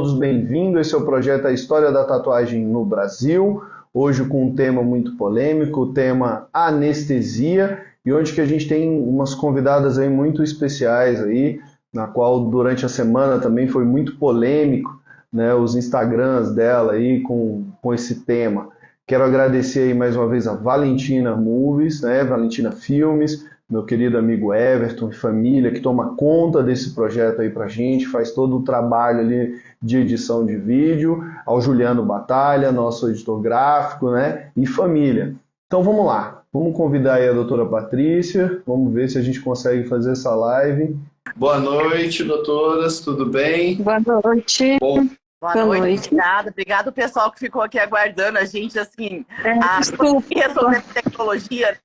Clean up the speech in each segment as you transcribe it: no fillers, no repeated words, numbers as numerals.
todos bem-vindos. Esse é o projeto A História da Tatuagem no Brasil. Hoje com um tema muito polêmico, o tema anestesia, e hoje que a gente tem umas convidadas aí muito especiais aí, na qual durante a semana também foi muito polêmico, né, os Instagrams dela aí com esse tema. Quero agradecer aí mais uma vez a Valentina Movies, né, Valentina Filmes, meu querido amigo Everton e família, que toma conta desse projeto aí pra gente, faz todo o trabalho ali de edição de vídeo, ao Juliano Batalha, nosso editor gráfico, né, e família. Então vamos lá, vamos convidar aí a doutora Patrícia, vamos ver se a gente consegue fazer essa live. Boa noite, doutoras, tudo bem? Boa noite. Boa noite. Obrigado pessoal que ficou aqui aguardando a gente, assim, resolvendo tecnologia.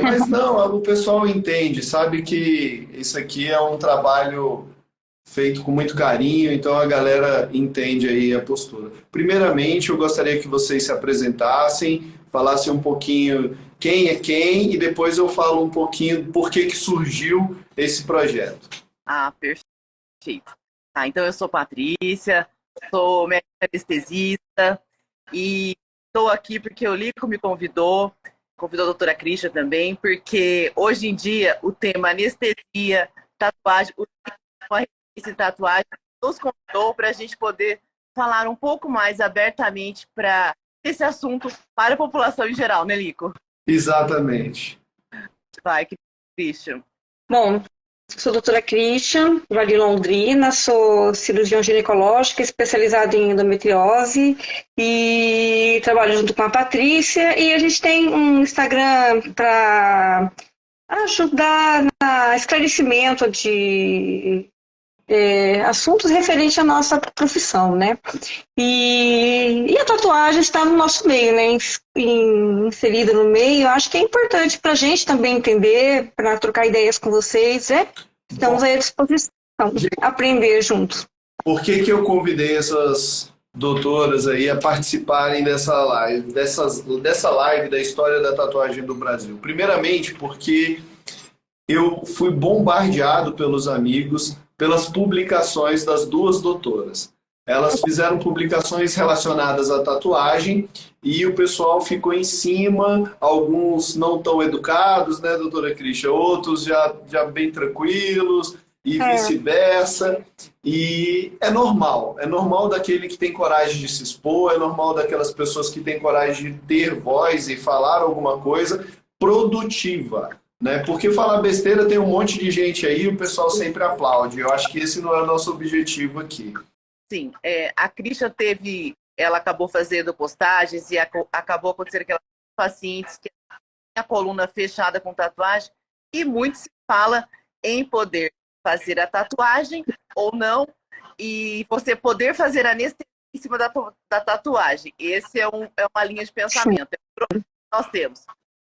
Mas não, o pessoal entende, sabe que isso aqui é um trabalho feito com muito carinho, então a galera entende aí a postura. Primeiramente, eu gostaria que vocês se apresentassem, falassem um pouquinho quem é quem, e depois eu falo um pouquinho por que surgiu esse projeto. Perfeito. Então eu sou Patrícia, sou médica anestesista e estou aqui porque o Lico me convidou a doutora Christian também, porque hoje em dia o tema anestesia, tatuagem, uma revista de tatuagem nos convidou para a gente poder falar um pouco mais abertamente para esse assunto para a população em geral, né, Lico? Exatamente. Vai, Christian. Bom, sou a doutora Christian, de Londrina, sou cirurgião ginecológica, especializada em endometriose e trabalho junto com a Patrícia, e a gente tem um Instagram para ajudar no esclarecimento de assuntos referentes à nossa profissão, né? E a tatuagem está no nosso meio, né? Inserida no meio. Eu acho que é importante para a gente também entender, para trocar ideias com vocês, né? Estamos aí à disposição, aprender juntos. Por que eu convidei essas doutoras aí a participarem dessa live, dessa live da história da tatuagem do Brasil? Primeiramente, porque eu fui bombardeado pelos amigos pelas publicações das duas doutoras. Elas fizeram publicações relacionadas à tatuagem e o pessoal ficou em cima, alguns não tão educados, né, doutora Christian? Outros já bem tranquilos e vice-versa. E é normal daquele que tem coragem de se expor, é normal daquelas pessoas que têm coragem de ter voz e falar alguma coisa produtiva. Né? Porque falar besteira tem um monte de gente aí e o pessoal sempre aplaude. Eu acho que esse não é o nosso objetivo aqui. Sim, a Christian ela acabou fazendo postagens e acabou acontecendo aquelas pacientes que tem a coluna fechada com tatuagem e muito se fala em poder fazer a tatuagem ou não e você poder fazer anestesia em cima da tatuagem. Esse é uma linha de pensamento. Que nós temos.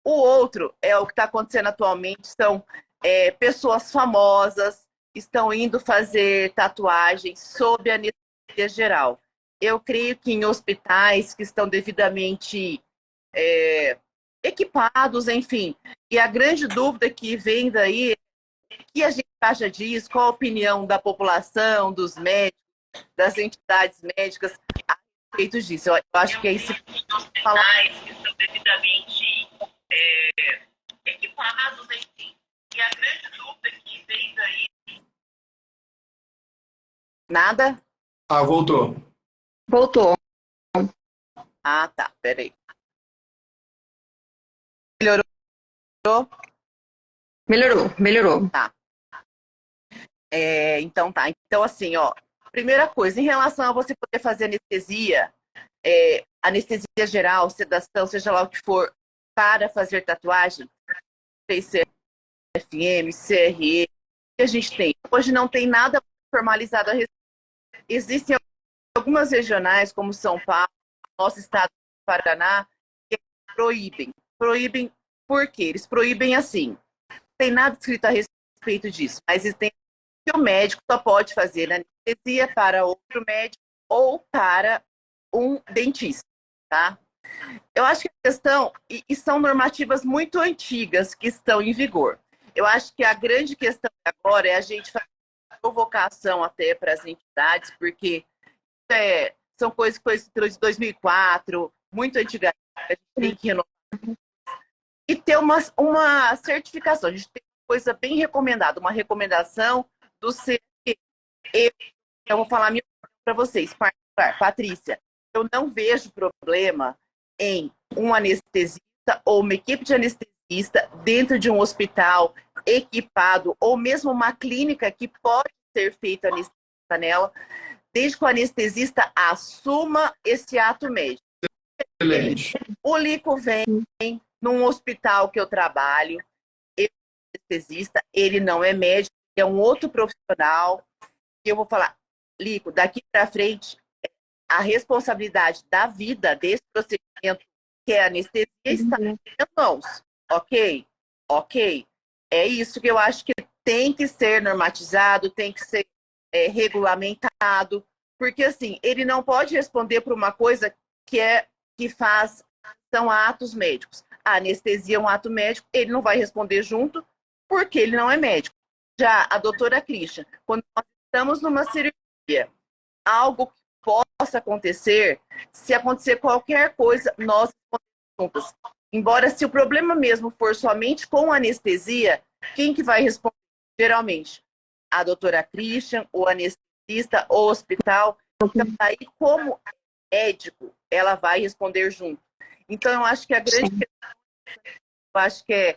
O outro é o que está acontecendo atualmente, são pessoas famosas, estão indo fazer tatuagens sob anestesia geral. Eu creio que em hospitais que estão devidamente equipados, enfim. E a grande dúvida que vem daí é o que a gente acha disso, qual a opinião da população, dos médicos, das entidades médicas a respeito disso. Eu acho que é isso que hospitais que estão devidamente equipados, enfim. E a grande dúvida que vem daí... Nada? Voltou. Voltou. Tá, peraí. Melhorou? Melhorou. Tá. Então tá. Então, assim, ó, primeira coisa, em relação a você poder fazer anestesia, anestesia geral, sedação, seja lá o que for, para fazer tatuagem, CFM, CRE, que a gente tem. Hoje não tem nada formalizado a respeito. Existem algumas regionais, como São Paulo, nosso estado do Paraná, que proíbem. Proíbem por quê? Eles proíbem assim. Não tem nada escrito a respeito disso, mas tem que o médico só pode fazer anestesia para outro médico ou para um dentista, tá? Eu acho que a questão, e são normativas muito antigas que estão em vigor. Eu acho que a grande questão agora é a gente fazer provocação até para as entidades, porque são coisas de 2004, muito antigas, a gente tem que renovar. E ter uma certificação. A gente tem uma coisa bem recomendada, uma recomendação do CNPq. Eu vou falar minha para vocês, Patrícia. Eu não vejo problema em um anestesista ou uma equipe de anestesista dentro de um hospital equipado, ou mesmo uma clínica que pode ser feita anestesia nela, desde que o anestesista assuma esse ato médico. Excelente. O Lico vem num hospital que eu trabalho, ele é anestesista, ele não é médico, é um outro profissional, e eu vou falar, Lico, daqui para frente, a responsabilidade da vida desse procedimento, que é a anestesia, está nas minhas mãos. Ok? Ok. É isso que eu acho que tem que ser normatizado, tem que ser regulamentado, porque assim, ele não pode responder por uma coisa que são atos médicos. A anestesia é um ato médico, ele não vai responder junto, porque ele não é médico. Já a doutora Christian, quando nós estamos numa cirurgia, algo que possa acontecer, se acontecer qualquer coisa, nós respondemos juntas. Embora, se o problema mesmo for somente com anestesia, quem que vai responder? Geralmente, a doutora Christian, o anestesista, o hospital. Então, aí, como médico, ela vai responder junto. Então, eu acho que a grande questão, eu acho que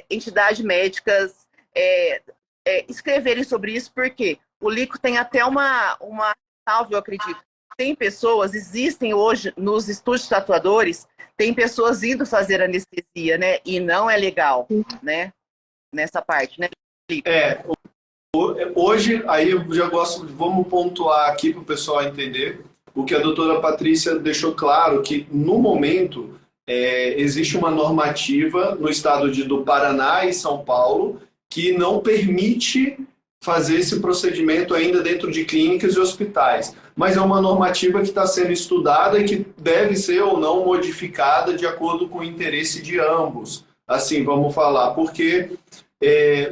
entidades médicas escreverem sobre isso, porque o Lico tem até uma salve, eu acredito. Tem pessoas, existem hoje nos estúdios tatuadores, tem pessoas indo fazer anestesia, né? E não é legal, né? Nessa parte, né, Lico? Hoje, aí eu já vamos pontuar aqui para o pessoal entender o que a doutora Patrícia deixou claro, que no momento existe uma normativa no estado do Paraná e São Paulo que não permite fazer esse procedimento ainda dentro de clínicas e hospitais. Mas é uma normativa que está sendo estudada e que deve ser ou não modificada de acordo com o interesse de ambos. Assim, vamos falar, porque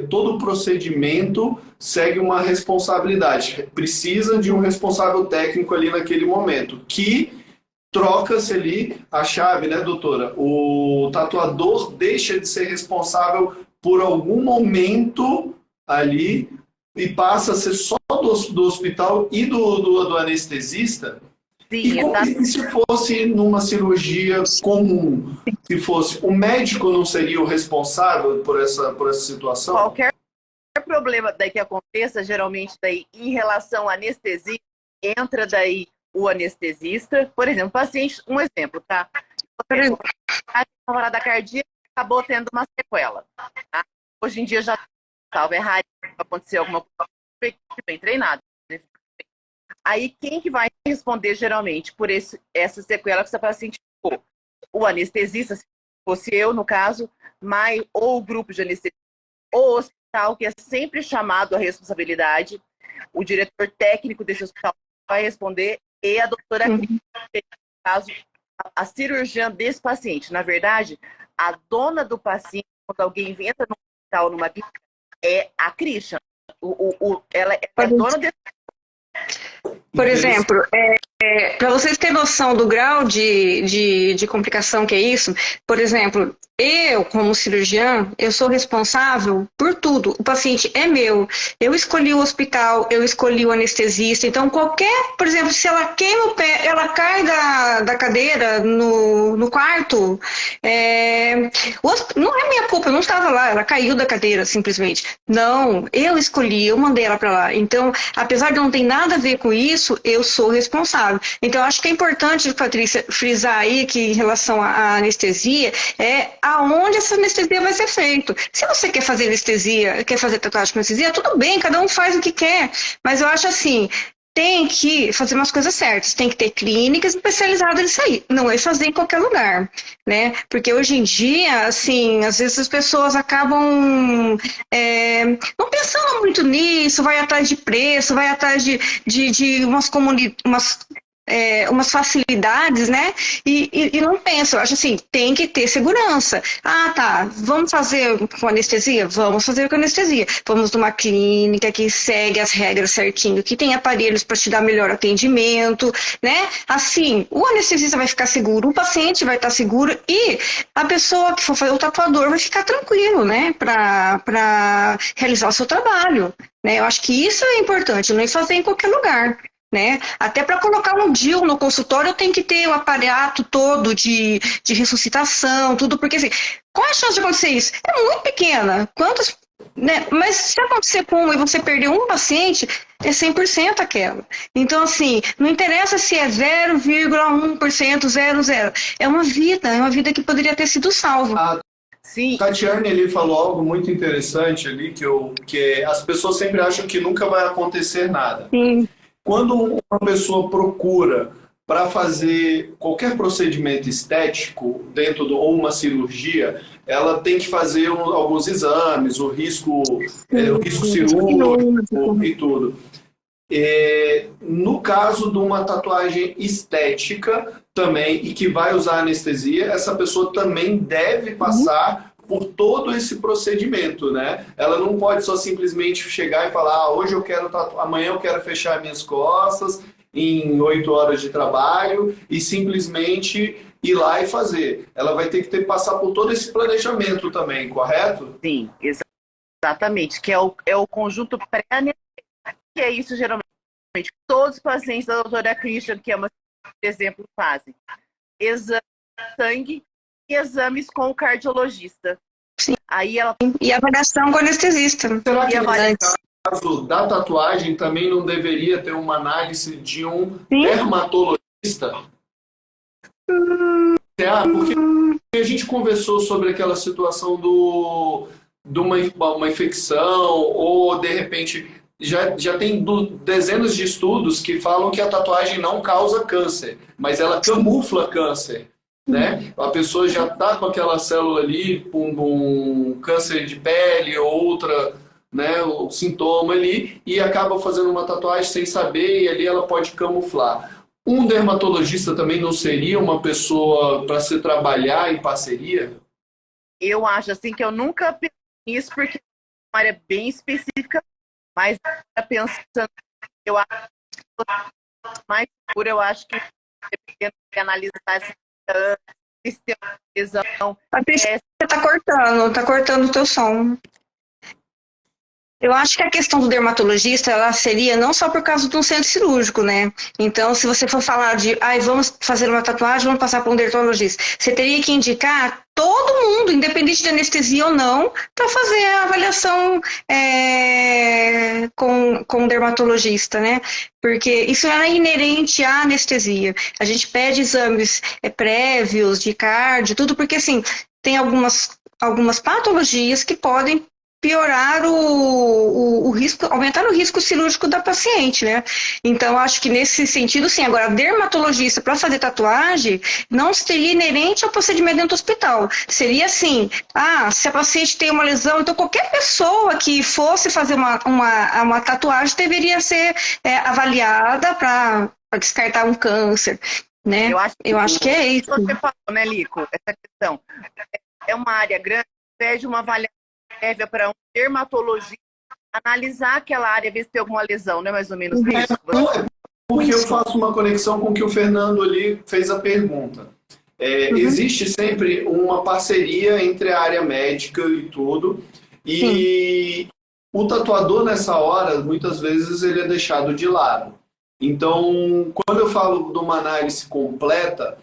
todo procedimento segue uma responsabilidade. Precisa de um responsável técnico ali naquele momento, que troca-se ali a chave, né, doutora? O tatuador deixa de ser responsável por algum momento ali e passa a ser só do hospital e do anestesista. Sim, E se fosse numa cirurgia comum, se fosse, o médico não seria o responsável por essa situação? Qualquer problema daí que aconteça, geralmente daí em relação à anestesia, entra daí o anestesista. Por exemplo, paciente, um exemplo, tá? A parada cardíaca acabou tendo uma sequela. Tá? Hoje em dia já é raro acontecer alguma coisa bem treinada. Aí quem que vai responder geralmente por essa sequela que essa paciente ficou? O anestesista, se fosse eu no caso, ou o grupo de anestesia, ou o hospital, que é sempre chamado à responsabilidade. O diretor técnico desse hospital vai responder, e a doutora, no caso, a cirurgiã desse paciente. Na verdade, a dona do paciente, quando alguém entra no hospital, numa clínica, é a Christian. Ela é dona desse. Por exemplo, para vocês terem noção do grau de complicação que é isso, por exemplo, eu, como cirurgiã, eu sou responsável por tudo. O paciente é meu. Eu escolhi o hospital, eu escolhi o anestesista. Então, por exemplo, se ela queima o pé, ela cai da cadeira no quarto, não é minha culpa, eu não estava lá, ela caiu da cadeira, simplesmente. Não, eu escolhi, eu mandei ela para lá. Então, apesar de não ter nada a ver com isso, eu sou responsável. Então, acho que é importante, Patrícia, frisar aí que em relação à anestesia, aonde essa anestesia vai ser feita. Se você quer fazer anestesia, quer fazer tatuagem com anestesia, tudo bem, cada um faz o que quer. Mas eu acho assim, tem que fazer umas coisas certas, tem que ter clínicas especializadas nisso aí, não é fazer em qualquer lugar, né? Porque hoje em dia, assim, às vezes as pessoas acabam não pensando muito nisso, vai atrás de preço, vai atrás de umas umas facilidades, né? E não pensa, eu acho assim, tem que ter segurança. Ah, tá, vamos fazer com anestesia? Vamos fazer com anestesia. Vamos numa clínica que segue as regras certinho, que tem aparelhos para te dar melhor atendimento, né? Assim, o anestesista vai ficar seguro, o paciente vai estar seguro e a pessoa que for fazer o tatuador vai ficar tranquilo, né? Para realizar o seu trabalho, né? Eu acho que isso é importante, não é fazer em qualquer lugar. Né? Até para colocar um DIU no consultório, eu tenho que ter o aparato todo de ressuscitação, tudo, porque assim, qual é a chance de acontecer isso? É muito pequena. Quantas, né? Mas se acontecer com um e você perder um paciente, é 100% aquela. Então, assim, não interessa se é 0,1%, 0,0. É uma vida que poderia ter sido salva. Sim. Tatiane ali falou algo muito interessante ali, que as pessoas sempre acham que nunca vai acontecer nada. Sim. Quando uma pessoa procura para fazer qualquer procedimento estético ou uma cirurgia, ela tem que fazer alguns exames, o risco cirúrgico e tudo. No caso de uma tatuagem estética também, e que vai usar anestesia, essa pessoa também deve passar por todo esse procedimento, né? Ela não pode só simplesmente chegar e falar, hoje eu quero amanhã eu quero fechar minhas costas em 8 horas de trabalho e simplesmente ir lá e fazer. Ela vai ter que passar por todo esse planejamento também, correto? Sim, exatamente, que é o conjunto pré-anestésico, que é isso geralmente todos os pacientes da doutora Christian, que é uma exemplo, fazem. Exame de sangue e exames com o cardiologista. Sim. Aí ela... E avaliação com o anestesista. Será que no caso da tatuagem também não deveria ter uma análise de um dermatologista? Porque a gente conversou sobre aquela situação de uma infecção ou, de repente, já tem dezenas de estudos que falam que a tatuagem não causa câncer, mas ela camufla câncer. Né? A pessoa já está com aquela célula ali, com um câncer de pele ou outra, né, o sintoma ali, e acaba fazendo uma tatuagem sem saber, e ali ela pode camuflar. Um dermatologista também não seria uma pessoa para se trabalhar em parceria? Eu acho assim que eu nunca pensei nisso, porque é uma área bem específica, mas pensando, eu acho mais seguro, eu acho que é analisar essa sistema de lesão. Você tá cortando o teu som. Eu acho que a questão do dermatologista, ela seria não só por causa de um centro cirúrgico, né? Então, se você for falar de, vamos fazer uma tatuagem, vamos passar por um dermatologista, você teria que indicar todo mundo, independente de anestesia ou não, para fazer a avaliação com um dermatologista, né? Porque isso não é inerente à anestesia. A gente pede exames prévios de cardio, tudo, porque assim, tem algumas patologias que podem piorar o risco, aumentar o risco cirúrgico da paciente, né? Então, acho que nesse sentido, sim. Agora, dermatologista para fazer tatuagem não seria inerente ao procedimento dentro do hospital. Seria assim, se a paciente tem uma lesão, então qualquer pessoa que fosse fazer uma tatuagem deveria ser avaliada para descartar um câncer, né? Eu acho que é isso. Você falou, né, Lico, essa questão. É uma área grande, pede uma avaliação prévia para um dermatologista analisar aquela área, ver se tem alguma lesão, não é mais ou menos isso? Porque eu faço uma conexão com o que o Fernando ali fez a pergunta. Existe sempre uma parceria entre a área médica e tudo, e o tatuador nessa hora, muitas vezes, ele é deixado de lado. Então, quando eu falo de uma análise completa,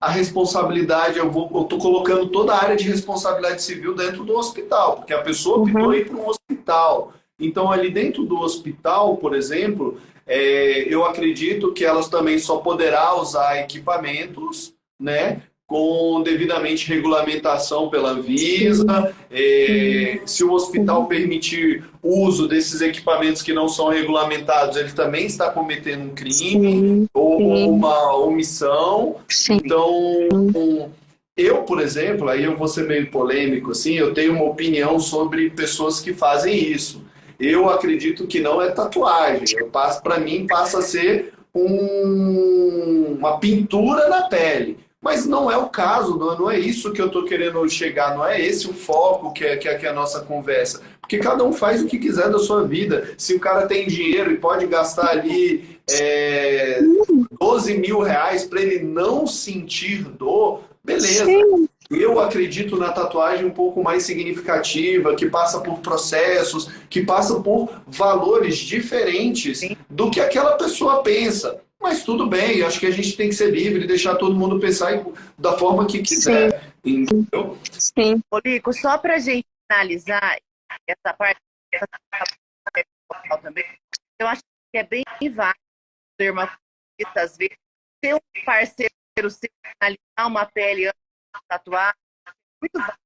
a responsabilidade, eu estou colocando toda a área de responsabilidade civil dentro do hospital, porque a pessoa optou ir para um hospital. Então, ali dentro do hospital, por exemplo, eu acredito que elas também só poderá usar equipamentos, né, com devidamente regulamentação pela Anvisa. Se o hospital permitir o uso desses equipamentos que não são regulamentados, ele também está cometendo um crime ou uma omissão. Então, eu, por exemplo, aí eu vou ser meio polêmico, assim, eu tenho uma opinião sobre pessoas que fazem isso. Eu acredito que não é tatuagem. Para mim, passa a ser um uma pintura na pele. Mas não é o caso, não é isso que eu estou querendo chegar, não é esse o foco que é a nossa conversa. Porque cada um faz o que quiser da sua vida. Se o cara tem dinheiro e pode gastar ali 12 mil reais para ele não sentir dor, beleza. Sim. Eu acredito na tatuagem um pouco mais significativa, que passa por processos, que passa por valores diferentes do que aquela pessoa pensa. Mas tudo bem, acho que a gente tem que ser livre e deixar todo mundo pensar da forma que quiser. Sim. Entendeu? Sim. Ô, Lico, só para a gente finalizar essa parte também, eu acho que é bem válido o dermatologista, às vezes, ter um parceiro seu analisar uma pele antes de tatuar, muito válido.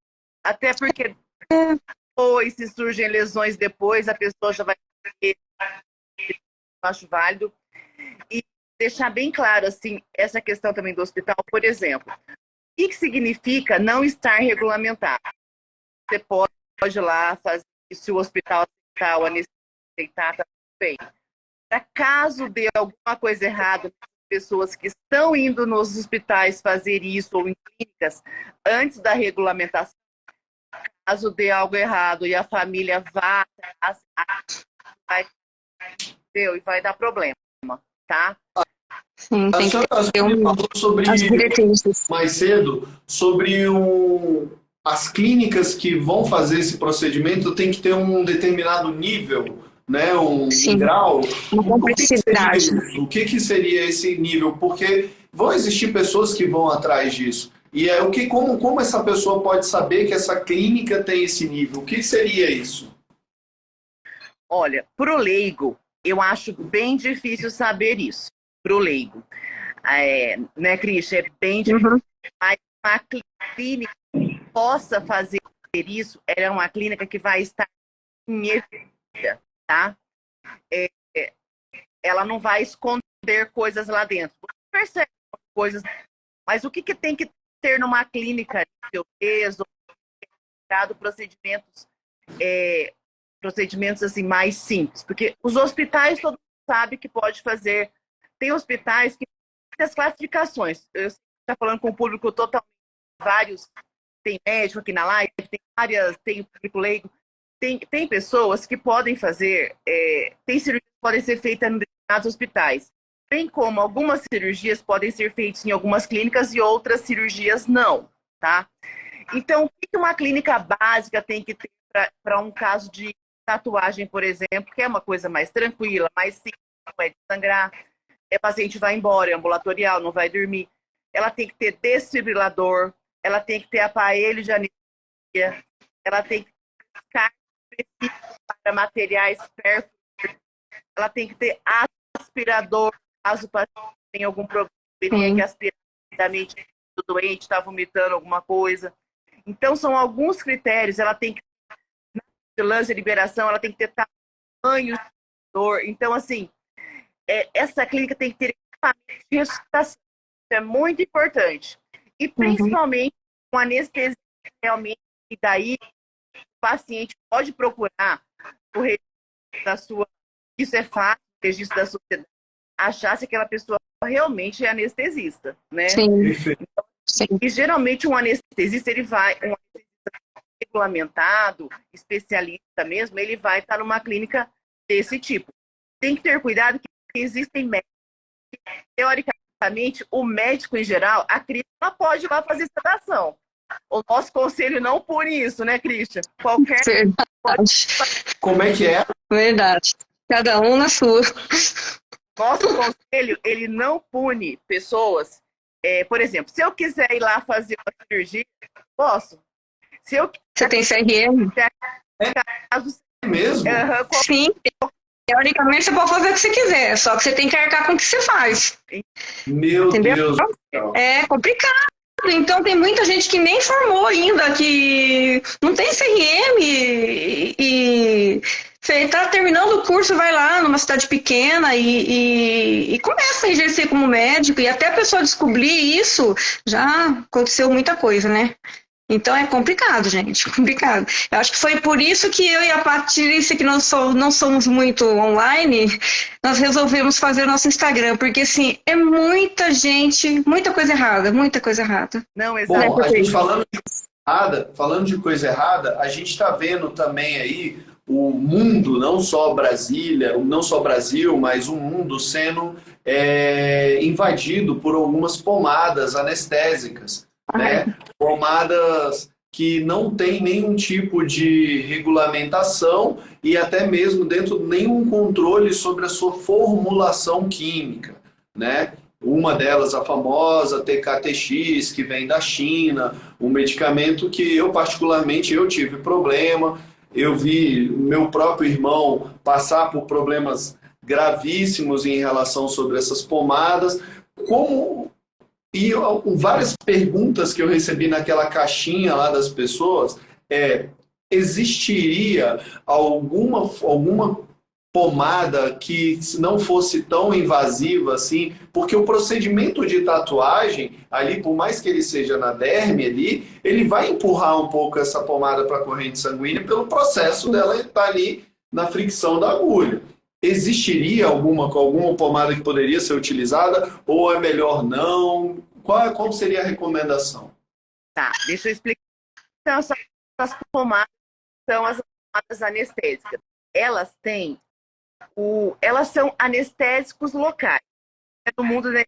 Até porque depois, se surgem lesões depois, a pessoa já vai ter, eu acho válido. E deixar bem claro, assim, essa questão também do hospital, por exemplo. O que significa não estar regulamentado? Você pode ir lá fazer, se o hospital aceitar, o anestesista aceitar, tá tudo bem. Para caso dê alguma coisa errada, pessoas que estão indo nos hospitais fazer isso ou em clínicas antes da regulamentação, caso dê algo errado e a família vai dar problema, tá? Sim, tem que ter falou sobre mais cedo sobre as clínicas que vão fazer esse procedimento tem que ter um determinado nível, né, um grau. Uma complexidade. O que seria esse nível? Porque vão existir pessoas que vão atrás disso. E como essa pessoa pode saber que essa clínica tem esse nível? O que seria isso? Olha, para o leigo, eu acho bem difícil saber isso. Para o leigo. Né, Cristian? É bem difícil. Mas uma clínica que possa fazer isso, ela é uma clínica que vai estar em evidência, tá? Ela não vai esconder coisas lá dentro. Você percebe coisas, mas o que tem que ter numa clínica de seu peso, procedimentos assim mais simples, porque os hospitais todo mundo sabe que pode fazer. Tem hospitais que tem as classificações. Eu estou falando com o público totalmente vários. Tem médico aqui na live, tem público leigo. Tem pessoas que podem fazer, tem cirurgias que podem ser feitas em determinados hospitais. Bem como algumas cirurgias podem ser feitas em algumas clínicas e outras cirurgias não, tá? Então, o que uma clínica básica tem que ter para um caso de tatuagem, por exemplo, que é uma coisa mais tranquila, mais simples, não é de sangrar, o paciente vai embora, é ambulatorial, não vai dormir. Ela tem que ter desfibrilador, ela tem que ter aparelho de anestesia, ela tem que ter carga específica para materiais pérfuros, ela tem que ter aspirador, caso o paciente tenha algum problema, ele tenha que aspirar rapidamente do doente, está vomitando alguma coisa. Então, são alguns critérios, ela tem que na vigilância e liberação, ela tem que ter tamanho de dor. Então, assim, essa clínica tem que ter equipamento de ressuscitação. Isso é muito importante. E, principalmente, um anestesia realmente, e daí o paciente pode procurar o registro da sua... Isso é fácil, o registro da sociedade, achar se aquela pessoa realmente é anestesista, né? Sim. Então, e geralmente um anestesista, um anestesista regulamentado, especialista mesmo, ele vai estar numa clínica desse tipo. Tem que ter cuidado que existem médicos. Teoricamente, o médico em geral, a clínica pode ir lá fazer sedação. O nosso conselho não pune isso, né, Cristian? Qualquer... Verdade. Como é que é? Verdade. Cada um na sua. Nosso conselho, ele não pune pessoas. Por exemplo, se eu quiser ir lá fazer uma cirurgia, posso. Se eu Você tem CRM? É mesmo? Sim. Teoricamente, você pode fazer o que você quiser, só que você tem que arcar com o que você faz. Meu Entendeu? Deus do céu. É complicado. Então, tem muita gente que nem formou ainda, que não tem CRM e você está terminando o curso, vai lá numa cidade pequena e começa a exercer como médico. E até a pessoa descobrir isso, já aconteceu muita coisa, né? Então é complicado, gente, complicado. Eu acho que foi por isso que eu e a Patrícia, que não somos muito online, nós resolvemos fazer o nosso Instagram, porque assim, é muita gente, muita coisa errada, muita coisa errada. Não, Bom, a gente Patrícia? falando de coisa errada, a gente está vendo também aí o mundo, não só Brasília, não só Brasil, mas o mundo sendo invadido por algumas pomadas anestésicas, né? Pomadas que não têm nenhum tipo de regulamentação e até mesmo dentro nenhum controle sobre a sua formulação química, né? Uma delas, a famosa TKTX, que vem da China, um medicamento que eu particularmente eu tive problema. Eu vi meu próprio irmão passar por problemas gravíssimos em relação sobre essas pomadas. E várias perguntas que eu recebi naquela caixinha lá das pessoas existiria alguma pomada que não fosse tão invasiva assim, porque o procedimento de tatuagem ali, por mais que ele seja na derme ali, ele vai empurrar um pouco essa pomada para a corrente sanguínea pelo processo dela estar ali na fricção da agulha. Existiria alguma pomada que poderia ser utilizada ou é melhor não? Qual seria a recomendação? Tá, deixa eu explicar. Então, essas pomadas são as pomadas anestésicas. Elas são anestésicos locais. No mundo, né?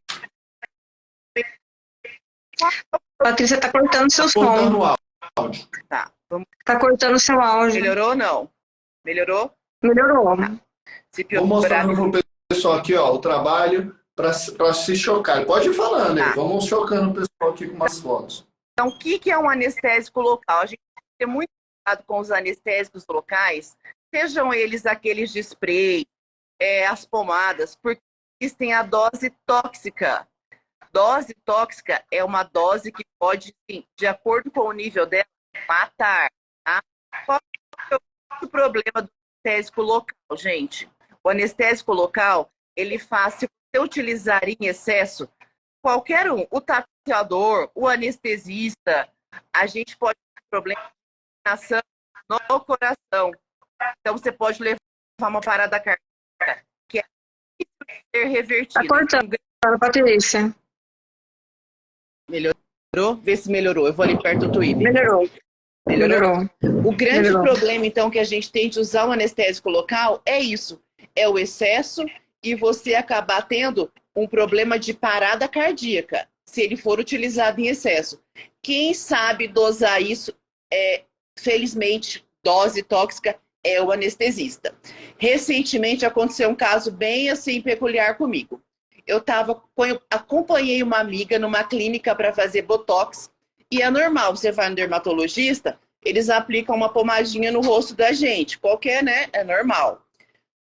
Patrícia, tá cortando seu Cortando som. o áudio. Tá, vamos. Tá cortando seu áudio. Melhorou ou não? Melhorou? Melhorou. Tá. Se Vou mostrar para o pessoal aqui, ó, o trabalho para se chocar. Pode ir falando, Tá. Vamos chocando o pessoal aqui com umas fotos. Então, o que é um anestésico local? A gente tem que ter muito cuidado com os anestésicos locais, sejam eles aqueles de spray, as pomadas, porque existem a dose tóxica. Dose tóxica é uma dose que pode, sim, de acordo com o nível dela, matar. Tá? Qual é o problema do anestésico local, gente? O anestésico local, ele faz, se você utilizar em excesso, qualquer um, o tatuador, o anestesista, a gente pode ter problema de inflamação no coração. Então, você pode levar uma parada cardíaca, que é ser revertida. Tá cortando, Patrícia. Melhorou? Vê se melhorou. Eu vou ali perto do Twitter. Melhorou. O grande Melhorou. problema, então, que a gente tem de usar o anestésico local é isso. É o excesso e você acabar tendo um problema de parada cardíaca, se ele for utilizado em excesso. Quem sabe dosar isso, felizmente, dose tóxica, é o anestesista. Recentemente aconteceu um caso bem assim peculiar comigo. Eu acompanhei uma amiga numa clínica para fazer botox e é normal, você vai no dermatologista, eles aplicam uma pomadinha no rosto da gente, qualquer, né? É normal.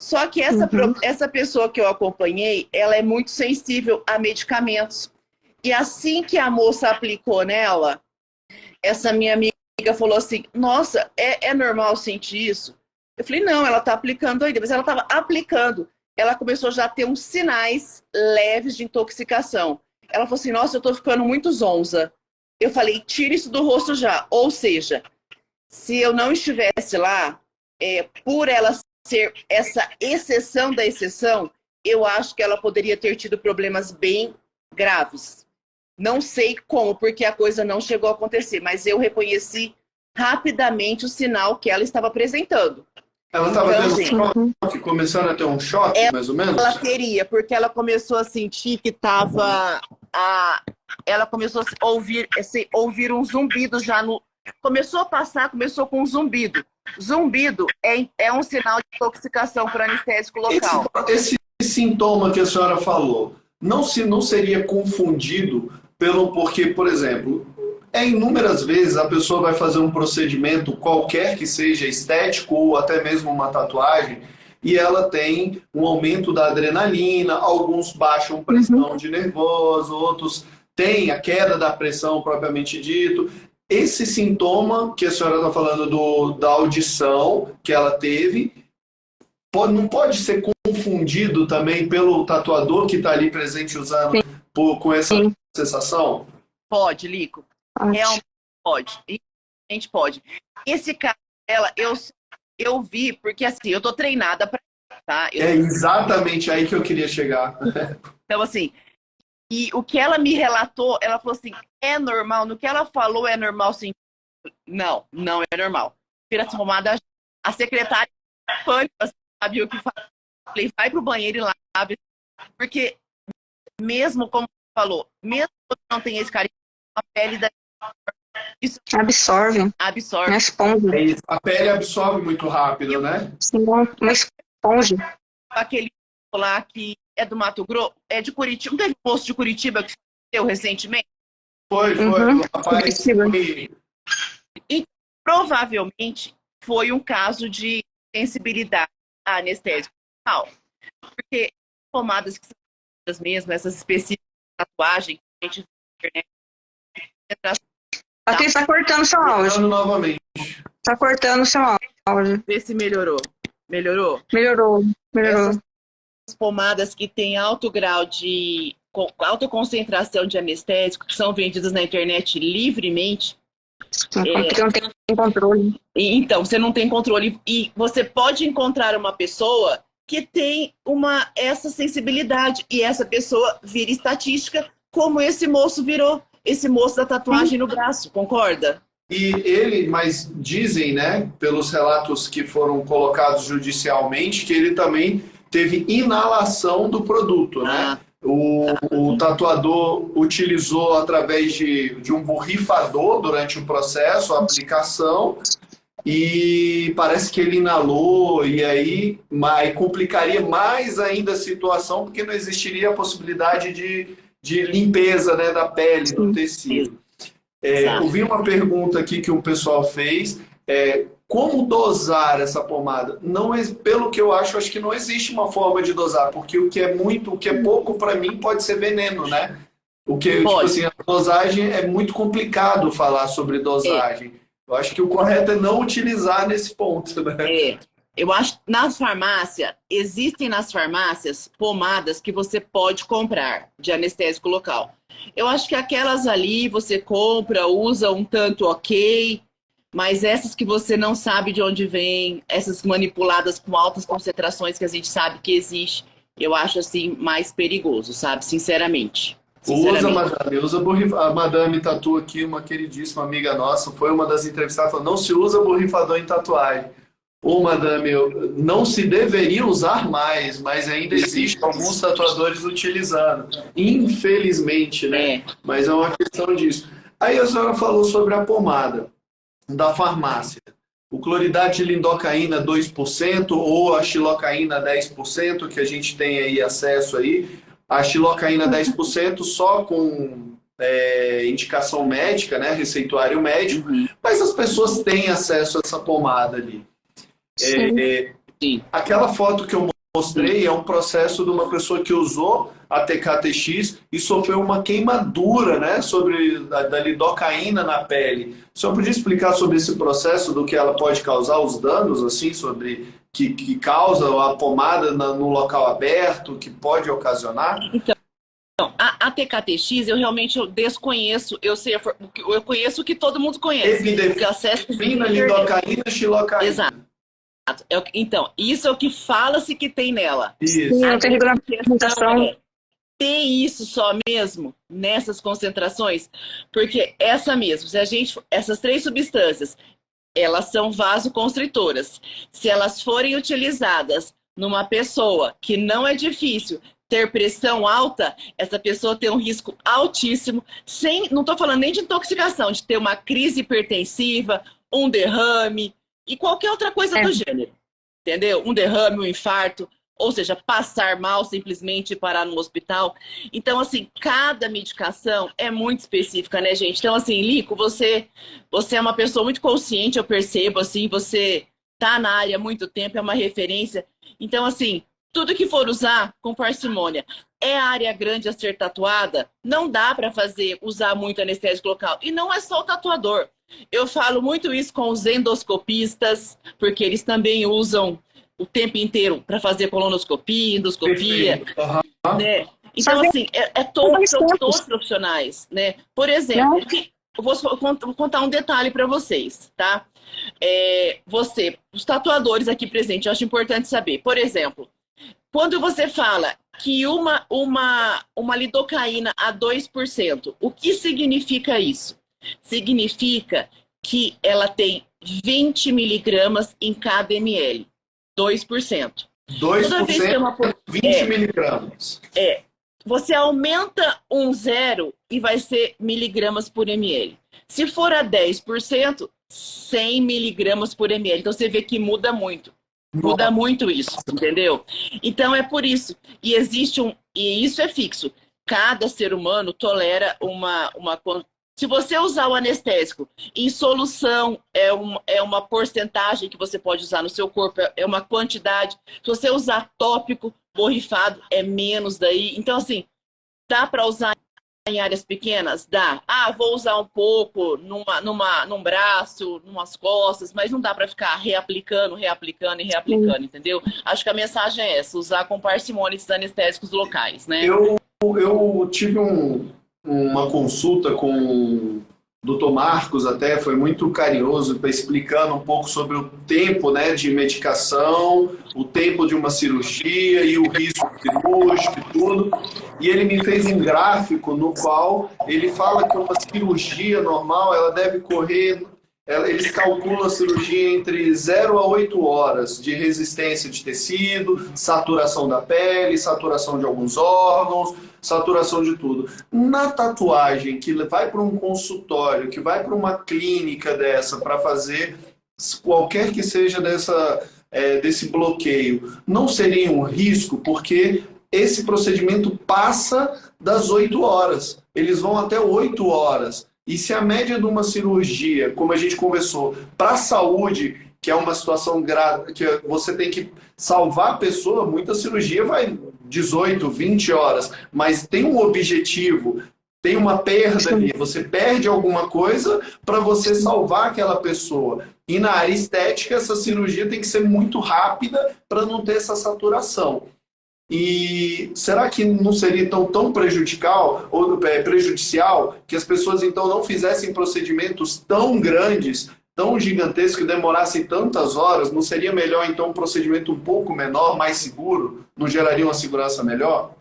Só que essa pessoa que eu acompanhei, ela é muito sensível a medicamentos. E assim que a moça aplicou nela, essa minha amiga falou assim, nossa, é normal sentir isso? Eu falei, não, ela está aplicando ainda, mas ela estava aplicando. Ela começou já a ter uns sinais leves de intoxicação. Ela falou assim, nossa, eu estou ficando muito zonza. Eu falei, tira isso do rosto já. Ou seja, se eu não estivesse lá, por ela ser essa exceção da exceção, eu acho que ela poderia ter tido problemas bem graves. Não sei como, porque a coisa não chegou a acontecer, mas eu reconheci rapidamente o sinal que ela estava apresentando. Ela estava tendo um choque, começando a ter um choque, mais ou menos? Ela teria, porque ela começou a sentir que estava... Ela começou a ouvir um zumbido já no... Começou com um zumbido. Zumbido é um sinal de intoxicação para anestésico local. Esse sintoma que a senhora falou, não seria confundido porque, por exemplo, inúmeras vezes a pessoa vai fazer um procedimento qualquer que seja estético ou até mesmo uma tatuagem e ela tem um aumento da adrenalina, alguns baixam pressão de nervoso, outros têm a queda da pressão propriamente dito. Esse sintoma que a senhora está falando da audição que ela teve, não pode ser confundido também pelo tatuador que está ali presente usando com essa sensação? Pode, Lico. Realmente Pode. A gente pode. Esse caso dela, eu vi, porque assim, eu tô treinada para, tá? É exatamente aí que eu queria chegar. Então, assim, e o que ela me relatou, ela falou assim, é normal, no que ela falou é normal, sim. Não, não é normal. Tira essa pomada, a secretária pânico, sabia o que fazer. Falei, vai pro banheiro e lave, porque mesmo, como você falou, mesmo que não tenha esse carinho, a pele da... Isso Absorve. absorve. Uma esponja. É isso. A pele absorve muito rápido, né? Sim, uma esponja. Aquele lá que é do Mato Grosso, é de Curitiba, não teve um moço de Curitiba que deu recentemente? Foi. Uhum. O rapaz foi... E provavelmente foi um caso de sensibilidade a anestésico local. Porque pomadas que são as mesmas, essas específicas de tatuagem, que a gente vê na internet, Até está cortando seu áudio. novamente. Está cortando seu áudio. vê se melhorou. Melhorou? Melhorou. Essas pomadas que têm alto grau de alta concentração de anestésico, que são vendidas na internet livremente. Porque não tem controle. Então, você não tem controle. E você pode encontrar uma pessoa que tem essa sensibilidade. E essa pessoa vira estatística, como esse moço virou. Esse moço da tatuagem no braço, concorda? Mas dizem, né, pelos relatos que foram colocados judicialmente, que ele também teve inalação do produto, né? O tatuador utilizou através de um borrifador durante o processo, a aplicação, e parece que ele inalou, e aí complicaria mais ainda a situação, porque não existiria a possibilidade de limpeza, né, da pele, do tecido. Eu vi uma pergunta aqui que o pessoal fez, como dosar essa pomada? Não, pelo que eu acho que não existe uma forma de dosar, porque o que é pouco para mim pode ser veneno, né? Tipo assim, a dosagem é muito complicado falar sobre dosagem. Eu acho que o correto é não utilizar nesse ponto, né? Eu acho que existem nas farmácias pomadas que você pode comprar de anestésico local. Eu acho que aquelas ali você compra, usa um tanto ok, mas essas que você não sabe de onde vem, essas manipuladas com altas concentrações que a gente sabe que existe, eu acho assim mais perigoso, sabe? Sinceramente. Usa, madame. A madame Tatu aqui, uma queridíssima amiga nossa, foi uma das entrevistadas, falou, não se usa borrifador em tatuagem. Ô, madame, não se deveria usar mais, mas ainda existem alguns tatuadores utilizando. Infelizmente, né? Mas é uma questão disso. Aí a senhora falou sobre a pomada da farmácia. O cloridato de lidocaína 2% ou a xilocaína 10%, que a gente tem aí acesso aí. A xilocaína 10% só com indicação médica, né? Receituário médico. Mas as pessoas têm acesso a essa pomada ali. Aquela foto que eu mostrei é um processo de uma pessoa que usou a TKTX e sofreu uma queimadura, né, da lidocaína na pele. O senhor podia explicar sobre esse processo, do que ela pode causar, os danos, assim, sobre que causa a pomada no local aberto, que pode ocasionar? Então, a TKTX eu realmente desconheço, eu conheço o que todo mundo conhece. Epidefina, lidocaína, xilocaína. Exato. Então, isso é o que fala-se que tem nela. Isso. Não tem regulamentação. Tem isso só mesmo nessas concentrações? Porque essas 3 substâncias, elas são vasoconstritoras. Se elas forem utilizadas numa pessoa que não é difícil ter pressão alta, essa pessoa tem um risco altíssimo, não estou falando nem de intoxicação, de ter uma crise hipertensiva, um derrame, e qualquer outra coisa do gênero, entendeu? Um derrame, um infarto, ou seja, passar mal simplesmente e parar no hospital. Então, assim, cada medicação é muito específica, né, gente? Então, assim, Lico, você é uma pessoa muito consciente, eu percebo, assim, você tá na área há muito tempo, é uma referência. Então, assim, tudo que for usar com parcimônia. É a área grande a ser tatuada, não dá para usar muito anestésico local. E não é só o tatuador. Eu falo muito isso com os endoscopistas, porque eles também usam o tempo inteiro para fazer colonoscopia, endoscopia. Né? Então, assim, todos os profissionais, né? Por exemplo, vou contar um detalhe para vocês, tá? Os tatuadores aqui presentes, eu acho importante saber. Por exemplo, quando você fala que uma lidocaína a 2%, o que significa isso? Significa que ela tem 20 miligramas em cada ml. 2%. 2%, Toda vez que é uma... 20 miligramas. Você aumenta um zero e vai ser miligramas por ml. Se for a 10%, 100 miligramas por ml. Então você vê que muda muito. Muda muito isso, entendeu? Então é por isso. E isso é fixo. Cada ser humano tolera uma. Se você usar o anestésico em solução, é uma porcentagem que você pode usar no seu corpo, é uma quantidade. Se você usar tópico, borrifado, é menos daí. Então, assim, dá para usar em áreas pequenas? Dá. Vou usar um pouco num braço, numas costas, mas não dá para ficar reaplicando, entendeu? Acho que a mensagem é essa, usar com parcimônia esses anestésicos locais, né? Eu tive uma consulta com o Dr. Marcos, até foi muito carinhoso, explicando um pouco sobre o tempo, né, de medicação, o tempo de uma cirurgia e o risco cirúrgico e tudo. E ele me fez um gráfico no qual ele fala que uma cirurgia normal ela deve correr, eles calculam a cirurgia entre 0 a 8 horas de resistência de tecido, saturação da pele, saturação de alguns órgãos, saturação de tudo. Na tatuagem, que vai para um consultório, que vai para uma clínica dessa para fazer qualquer que seja desse bloqueio, não seria um risco, porque esse procedimento passa das 8 horas. Eles vão até 8 horas. E se a média de uma cirurgia, como a gente conversou, para a saúde, que é uma situação grave, que você tem que salvar a pessoa, muita cirurgia vai 18, 20 horas, mas tem um objetivo, tem uma perda ali, você perde alguma coisa para você salvar aquela pessoa. E na área estética, essa cirurgia tem que ser muito rápida para não ter essa saturação. E será que não seria então tão prejudicial que as pessoas então não fizessem procedimentos tão grandes, tão gigantescos, que demorassem tantas horas? Não seria melhor então um procedimento um pouco menor, mais seguro? Não geraria uma segurança melhor?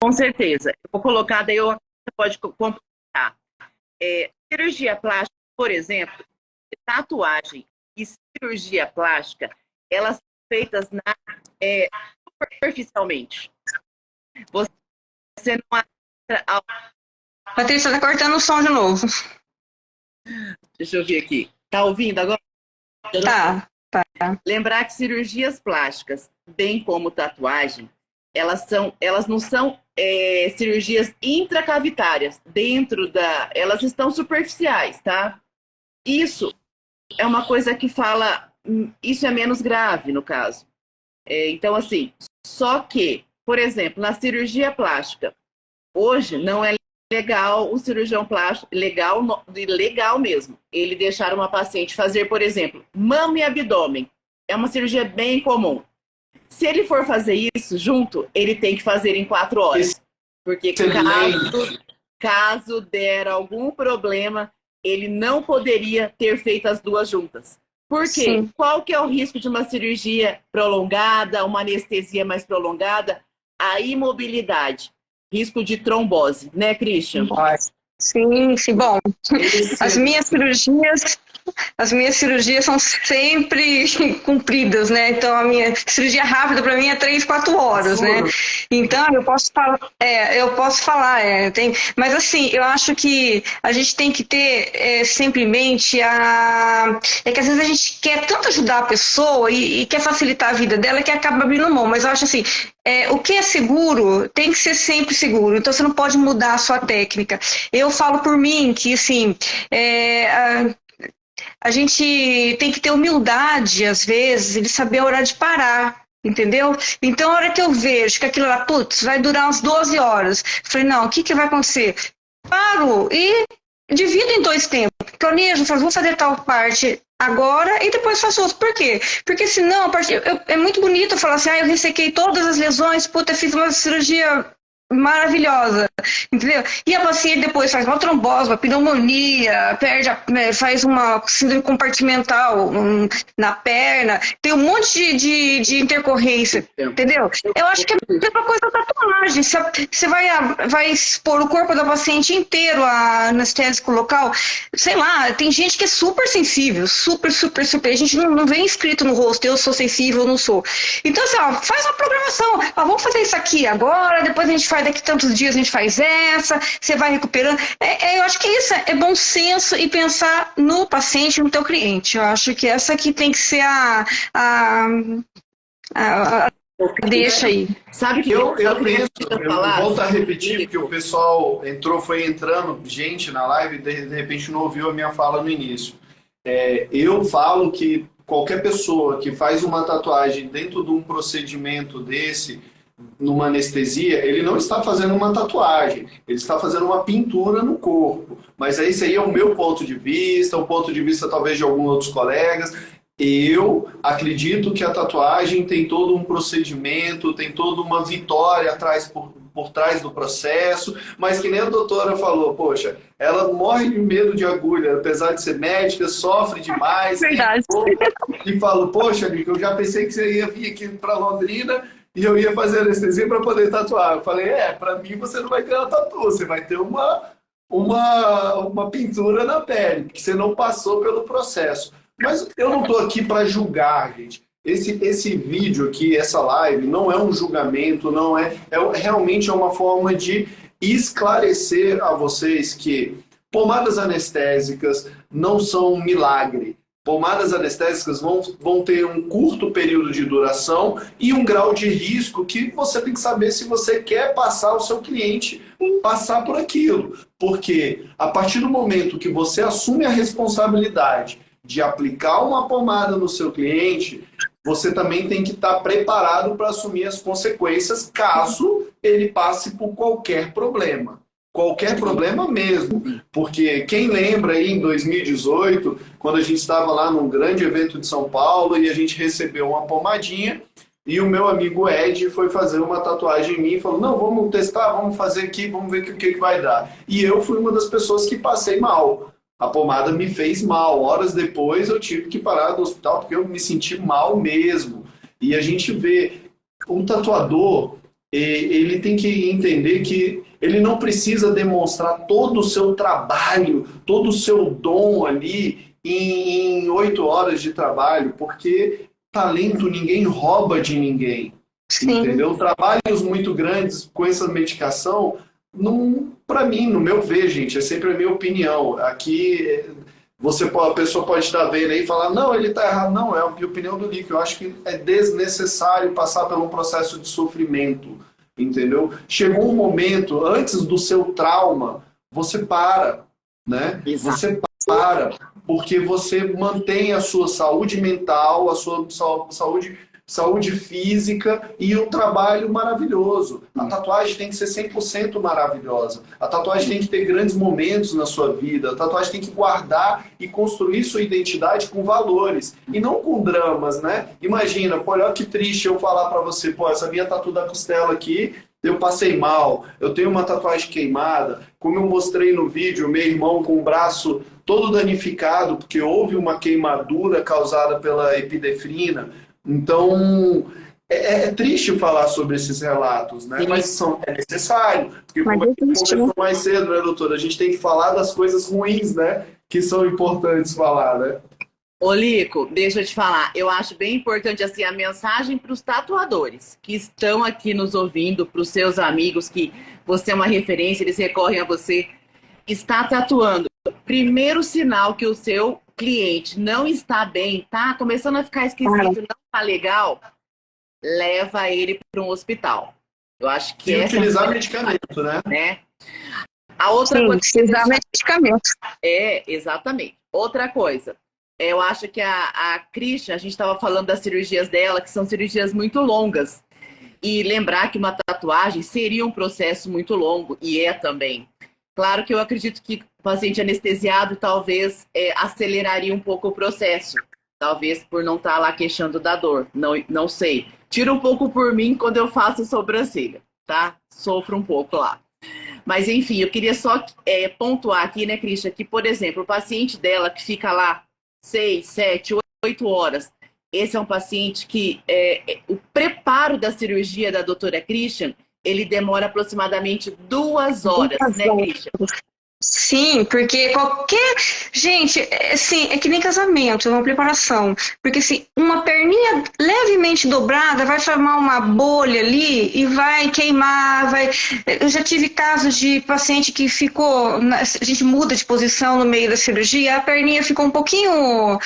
Com certeza. Eu vou colocar, daí você pode completar. Cirurgia plástica, por exemplo, tatuagem e cirurgia plástica, elas são feitas superficialmente. Você não entra ao... Patrícia, tá cortando o som de novo. Deixa eu ver aqui. Tá ouvindo agora? Tá. Lembrar que cirurgias plásticas, bem como tatuagem, elas não são cirurgias intracavitárias. Elas estão superficiais, tá? Isso é uma coisa que isso é menos grave, no caso. Então, assim, só que, por exemplo, na cirurgia plástica, hoje não é legal o cirurgião plástico, legal mesmo, ele deixar uma paciente fazer, por exemplo, mama e abdômen. É uma cirurgia bem comum. Se ele for fazer isso junto, ele tem que fazer em 4 horas. Porque caso der algum problema, ele não poderia ter feito as duas juntas. Por quê? Sim. Qual que é o risco de uma cirurgia prolongada, uma anestesia mais prolongada? A imobilidade. Risco de trombose, né, Christian? Sim. Bom, as minhas cirurgias são sempre cumpridas, né? Então, a minha cirurgia rápida para mim é 3, 4 horas, né? Então, eu posso falar, mas assim, eu acho que a gente tem que ter sempre em mente que às vezes a gente quer tanto ajudar a pessoa e quer facilitar a vida dela que acaba abrindo mão, mas eu acho assim, o que é seguro tem que ser sempre seguro, então você não pode mudar a sua técnica. Eu falo por mim que, assim, a gente tem que ter humildade, às vezes, de saber a hora de parar, entendeu? Então, a hora que eu vejo que aquilo lá, vai durar umas 12 horas, eu falei, não, o que vai acontecer? Paro e divido em 2 tempos. Planejo, vou fazer tal parte agora e depois faço outro. Por quê? Porque senão, é muito bonito falar assim, eu ressequei todas as lesões, fiz uma cirurgia maravilhosa, entendeu? E a paciente depois faz uma trombose, uma pneumonia, faz uma síndrome compartimental na perna, tem um monte de intercorrência, entendeu? Eu acho que é a mesma coisa da tatuagem. Você vai expor o corpo da paciente inteiro a anestésico local, sei lá, tem gente que é super sensível, super. A gente não vê escrito no rosto, eu sou sensível, eu não sou. Então, assim, ó, faz uma programação. Vamos fazer isso aqui agora, depois a gente faz daqui tantos dias, a gente faz essa, você vai recuperando. Eu acho que isso é bom senso e pensar no paciente, no teu cliente. Eu acho que essa aqui tem que ser a deixa aí. Sabe que eu penso, eu falar? volto a repetir, porque o pessoal foi entrando gente na live e de repente não ouviu a minha fala no início. Eu falo que qualquer pessoa que faz uma tatuagem dentro de um procedimento desse, numa anestesia, ele não está fazendo uma tatuagem, ele está fazendo uma pintura no corpo. Mas esse aí é o meu ponto de vista, o ponto de vista talvez de alguns outros colegas. Eu acredito que a tatuagem tem todo um procedimento, tem toda uma vitória por trás do processo, mas que nem a doutora falou, poxa, ela morre de medo de agulha, apesar de ser médica, sofre demais. Verdade. E falo, poxa, Nico, eu já pensei que você ia vir aqui para Londrina e eu ia fazer anestesia para poder tatuar. Eu falei, para mim você não vai ter uma tatu, você vai ter uma pintura na pele, porque você não passou pelo processo. Mas eu não estou aqui para julgar, gente. Esse vídeo aqui, essa live, não é um julgamento, realmente é uma forma de esclarecer a vocês que pomadas anestésicas não são um milagre. Pomadas anestésicas vão ter um curto período de duração e um grau de risco que você tem que saber se você quer passar o seu cliente passar por aquilo. Porque a partir do momento que você assume a responsabilidade de aplicar uma pomada no seu cliente, você também tem que estar preparado para assumir as consequências caso ele passe por qualquer problema. Qualquer problema mesmo. Porque quem lembra aí em 2018, quando a gente estava lá num grande evento de São Paulo e a gente recebeu uma pomadinha e o meu amigo Ed foi fazer uma tatuagem em mim e falou, não, vamos testar, vamos fazer aqui, vamos ver o que vai dar. E eu fui uma das pessoas que passei mal. A pomada me fez mal. Horas depois eu tive que parar do hospital porque eu me senti mal mesmo. E a gente vê, um tatuador, ele tem que entender que ele não precisa demonstrar todo o seu trabalho, todo o seu dom ali em 8 horas de trabalho, porque talento ninguém rouba de ninguém. Sim. Entendeu? Trabalhos muito grandes com essa medicação, para mim, no meu ver, gente, é sempre a minha opinião. Aqui, a pessoa pode estar vendo aí e falar, não, ele está errado. Não, é a opinião do Nico. Eu acho que é desnecessário passar por um processo de sofrimento, entendeu? Chegou um momento, antes do seu trauma, você para, né? Exato. Você para, porque você mantém a sua saúde mental, a sua saúde física e um trabalho maravilhoso. A tatuagem tem que ser 100% maravilhosa. A tatuagem tem que ter grandes momentos na sua vida. A tatuagem tem que guardar e construir sua identidade com valores. E não com dramas, né? Imagina, pô, olha que triste eu falar pra você, pô, essa minha tatu da costela aqui, eu passei mal, eu tenho uma tatuagem queimada. Como eu mostrei no vídeo, meu irmão com o braço todo danificado, porque houve uma queimadura causada pela epinefrina. Então, é triste falar sobre esses relatos, né? Mas é necessário, porque como a gente conversou mais cedo, né, doutora? A gente tem que falar das coisas ruins, né? Que são importantes falar, né? Ô, Lico, deixa eu te falar. Eu acho bem importante assim, a mensagem para os tatuadores que estão aqui nos ouvindo, para os seus amigos, que você é uma referência, eles recorrem a você. Está tatuando. Primeiro sinal que o seu cliente não está bem, tá começando a ficar esquisito, não tá legal, leva ele para um hospital. Eu acho que e utilizar medicamento, né? A outra coisa utilizar medicamento. Exatamente. Outra coisa, eu acho que a Christian, a gente estava falando das cirurgias dela, que são cirurgias muito longas. E lembrar que uma tatuagem seria um processo muito longo, e é também. Claro que eu acredito que o paciente anestesiado talvez aceleraria um pouco o processo. Talvez por não estar lá queixando da dor. Não sei. Tira um pouco por mim quando eu faço sobrancelha. tá? Sofro um pouco lá. Mas, enfim, eu queria só pontuar aqui, né, Christian, que, por exemplo, o paciente dela que fica lá 6, 7, 8 horas, esse é um paciente que o preparo da cirurgia da doutora Christian, ele demora aproximadamente 2 horas, né, Christian? Sim, porque qualquer... Gente, assim, é que nem casamento, é uma preparação. Porque assim, uma perninha levemente dobrada vai formar uma bolha ali e vai queimar, vai... Eu já tive casos de paciente que ficou... A gente muda de posição no meio da cirurgia, a perninha ficou um pouquinho...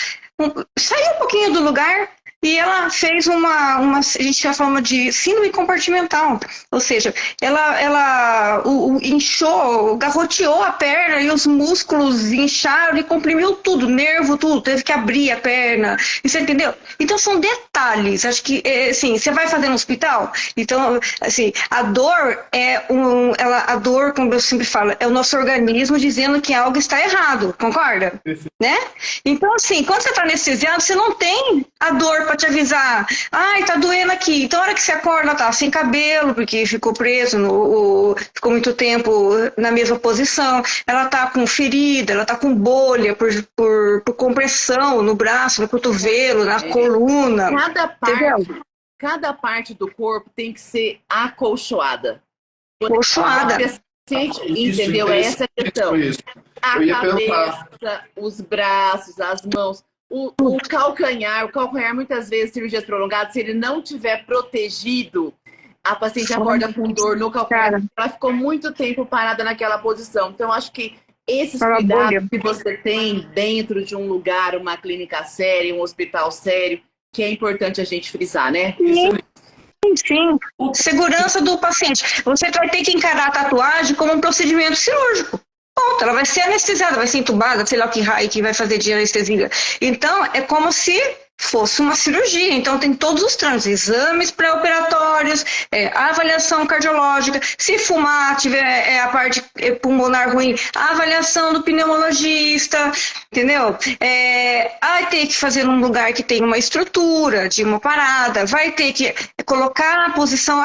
Saiu um pouquinho do lugar... E ela fez a gente chama de síndrome compartimental, ou seja, ela inchou, garroteou a perna e os músculos incharam e comprimiu tudo, nervo, tudo, teve que abrir a perna, você entendeu? Então são detalhes, acho que, assim, você vai fazer no hospital, então, assim, a dor a dor, como eu sempre falo, é o nosso organismo dizendo que algo está errado, concorda? Né? Então, assim, quando você está anestesiado, você não tem a dor para te avisar, ai, tá doendo aqui. Então, a hora que você acorda, tá sem cabelo, porque ficou preso, ficou muito tempo na mesma posição. Ela tá com ferida, ela tá com bolha por compressão no braço, no cotovelo, na coluna. Cada parte do corpo tem que ser acolchoada. Acolchoada. Entendeu? Essa é a questão. A cabeça, os braços, as mãos. O calcanhar muitas vezes, cirurgias prolongadas, se ele não tiver protegido, a paciente acorda com dor no calcanhar. Ela ficou muito tempo parada naquela posição. Então, acho que esses cuidados que você tem dentro de um lugar, uma clínica séria, um hospital sério, que é importante a gente frisar, né? Sim. Segurança do paciente. Você vai ter que encarar a tatuagem como um procedimento cirúrgico. Ponto, ela vai ser anestesiada, vai ser entubada, sei lá o que raio que vai fazer de anestesia. Então, é como se fosse uma cirurgia. Então, tem todos os trâmites, exames pré-operatórios, avaliação cardiológica, se fumar, tiver a parte pulmonar ruim, a avaliação do pneumologista, entendeu? Vai ter que fazer num lugar que tem uma estrutura de uma parada, vai ter que colocar a posição,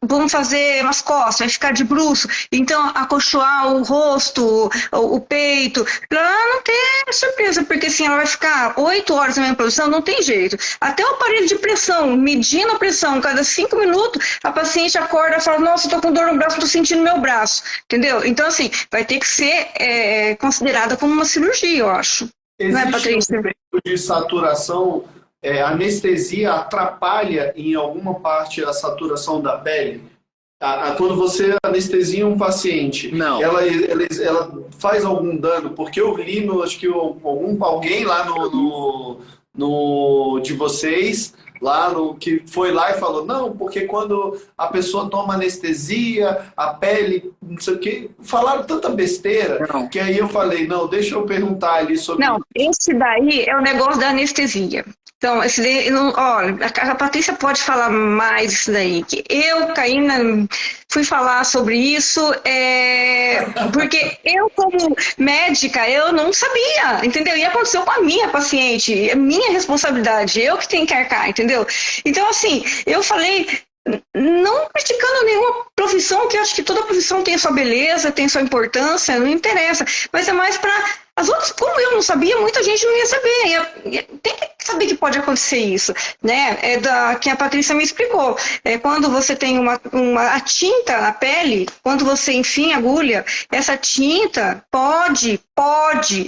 vamos fazer umas costas, vai ficar de bruço, então acolchoar o rosto, o peito, pra ela não ter surpresa, porque assim, ela vai ficar 8 horas na mesma posição, não tem jeito. Até o aparelho de pressão, medindo a pressão, cada 5 minutos, a paciente acorda e fala, nossa, eu tô com dor no braço, tô sentindo meu braço, entendeu? Então assim, vai ter que ser considerada como uma cirurgia, eu acho. Existe não é, Patrícia? Um efeito de saturação, anestesia atrapalha em alguma parte a saturação da pele? Quando você anestesia um paciente, não. Ela faz algum dano? Porque eu li, acho que alguém lá de vocês, que foi lá e falou, não, porque quando a pessoa toma anestesia, a pele, não sei o quê, falaram tanta besteira, que aí eu falei, não, deixa eu perguntar ali sobre isso. Não, esse daí é o negócio da anestesia. Então, esse daí, olha, a Patrícia pode falar mais isso daí, que eu, Caína, fui falar sobre isso, porque eu, como médica, eu não sabia, entendeu? E aconteceu com a minha paciente, é minha responsabilidade, eu que tenho que arcar, entendeu? Então, assim, eu falei, não criticando nenhuma profissão, que eu acho que toda profissão tem a sua beleza, tem a sua importância, não interessa, mas é mais para as outras, como eu não sabia, muita gente não ia saber. Tem que saber que pode acontecer isso, né? Que a Patrícia me explicou. Quando você tem a tinta na pele, quando você enfia a agulha, essa tinta pode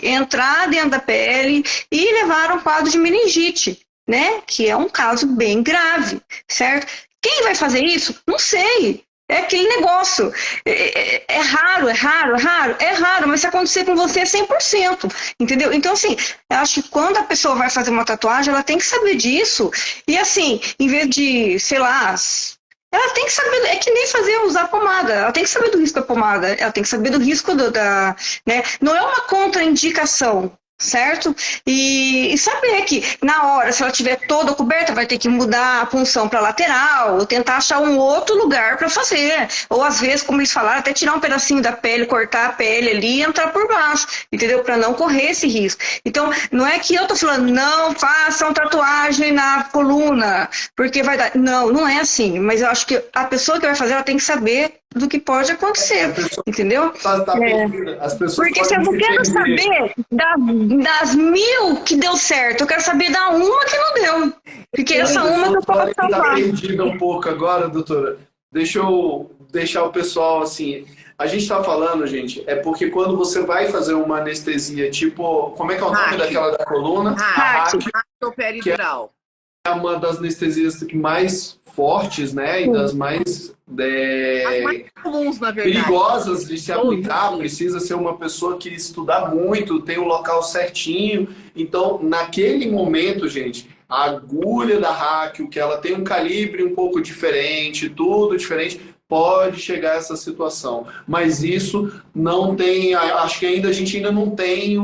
entrar dentro da pele e levar a um quadro de meningite, né? Que é um caso bem grave, certo? Quem vai fazer isso? Não sei. É aquele negócio. É raro, mas se acontecer com você é 100%, entendeu? Então, assim, eu acho que quando a pessoa vai fazer uma tatuagem, ela tem que saber disso. E, assim, em vez de, sei lá, ela tem que saber, é que nem usar pomada, ela tem que saber do risco da pomada, ela tem que saber do risco né? Não é uma contraindicação, certo? E saber que na hora, se ela tiver toda coberta, vai ter que mudar a punção para lateral, ou tentar achar um outro lugar para fazer. Ou às vezes, como eles falaram, até tirar um pedacinho da pele, cortar a pele ali e entrar por baixo, entendeu? Para não correr esse risco. Então, não é que eu tô falando, não façam tatuagem na coluna, porque vai dar. Não, não é assim. Mas eu acho que a pessoa que vai fazer, ela tem que saber do que pode acontecer, entendeu? Tá perdida. As pessoas Porque se eu podem não quero se perder. saber das 1000 que deu certo, eu quero saber da uma que não deu. Porque essa uma que eu posso Tá salvar. perdida um pouco agora, doutora. Deixa eu deixar o pessoal assim. A gente está falando, gente, é porque quando você vai fazer uma anestesia, tipo, como é que é o nome Hack. daquela da coluna? Hack. Peridural. É uma das anestesias mais fortes, né? E das mais As mais comuns, na verdade. perigosas de se aplicar. Precisa ser uma pessoa que estudar muito, tem o local certinho. Então, naquele momento, gente, a agulha da Hack, que ela tem um calibre um pouco diferente, tudo diferente, pode chegar a essa situação. Mas isso não tem, acho que ainda a gente ainda não tem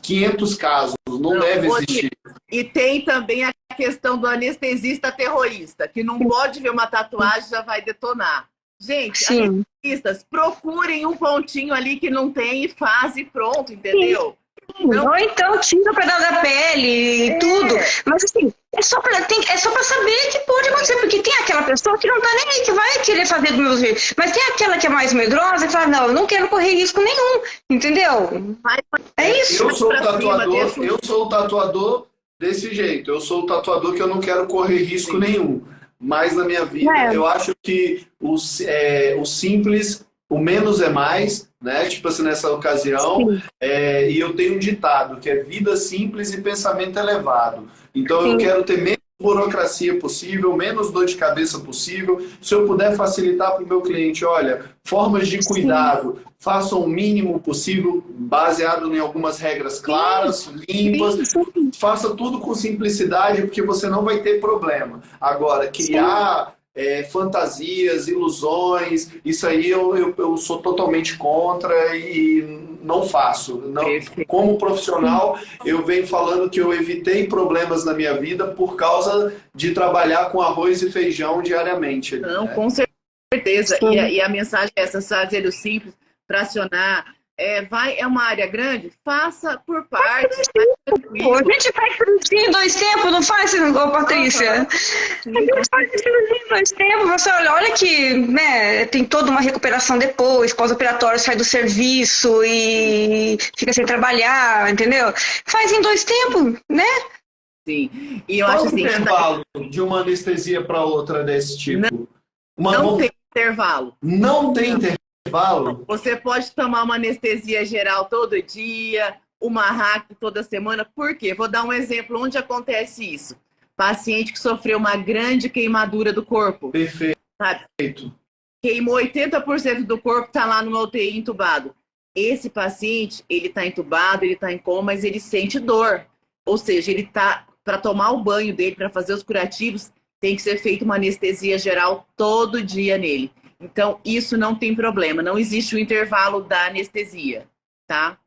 500 casos, não deve existir. E tem também a questão do anestesista terrorista, que não pode ver uma tatuagem e já vai detonar. Gente, Sim. anestesistas, procurem um pontinho ali que não tem e faz e pronto, entendeu? Não. Ou então tira o pedaço da pele e tudo. Mas assim, é só pra saber que pode acontecer. Porque tem aquela pessoa que não tá nem aí, que vai querer fazer do meu jeito. Mas tem aquela que é mais medrosa e fala, não, eu não quero correr risco nenhum. Entendeu? É isso. Eu sou o tatuador desse jeito. Eu sou o tatuador que eu não quero correr risco nenhum. Mas na minha vida, eu acho que o simples, o menos é mais, né? Tipo assim, nessa ocasião. E eu tenho um ditado, que é vida simples e pensamento elevado. Então eu quero ter menos burocracia possível, menos dor de cabeça possível. Se eu puder facilitar para o meu cliente, olha, formas de cuidado, façam o mínimo possível, baseado em algumas regras claras, limpas. Faça tudo com simplicidade, porque você não vai ter problema. Agora, criar fantasias, ilusões, isso aí eu sou totalmente contra e não faço. Não, como profissional, eu venho falando que eu evitei problemas na minha vida por causa de trabalhar com arroz e feijão diariamente. Não, com certeza. E a mensagem é essa, fazer o simples, fracionar. É uma área grande? Faça por partes. A gente faz cirurgia em 2 tempos, não faz, Patrícia? A gente faz cirurgia em 2 tempos. Você olha que, né, tem toda uma recuperação depois, pós-operatório, sai do serviço e fica sem trabalhar, entendeu? Faz em 2 tempos, né? Sim. E eu acho assim, intervalo de uma anestesia para outra desse tipo? Não tem intervalo. Não tem intervalo? Você pode tomar uma anestesia geral todo dia, uma Hack toda semana. Por quê? Vou dar um exemplo onde acontece isso. Paciente que sofreu uma grande queimadura do corpo. Perfeito. Sabe? Queimou 80% do corpo, está lá no UTI entubado. Esse paciente, ele está entubado, ele está em coma, mas ele sente dor. Ou seja, ele está, para tomar o banho dele, para fazer os curativos, tem que ser feita uma anestesia geral todo dia nele. Então, isso não tem problema. Não existe o intervalo da anestesia, tá?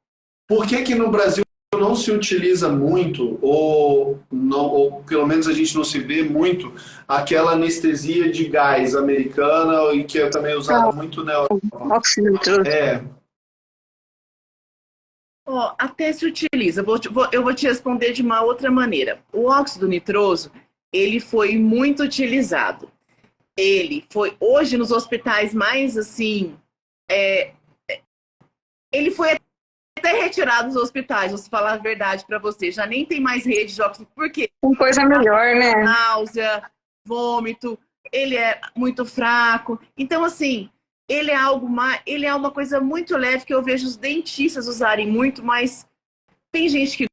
Por que no Brasil não se utiliza muito, ou pelo menos a gente não se vê muito, aquela anestesia de gás americana, e que é também usada muito na Europa? Até se utiliza. Eu vou te responder de uma outra maneira. O óxido nitroso, ele foi muito utilizado. Ele foi, hoje, nos hospitais mais, assim, ele foi até retirado dos hospitais, vou falar a verdade para você. Já nem tem mais rede de óxido. Por quê? Uma coisa melhor, né? Náusea, vômito, ele é muito fraco. Então, assim, ele é uma coisa muito leve que eu vejo os dentistas usarem muito, mas tem gente que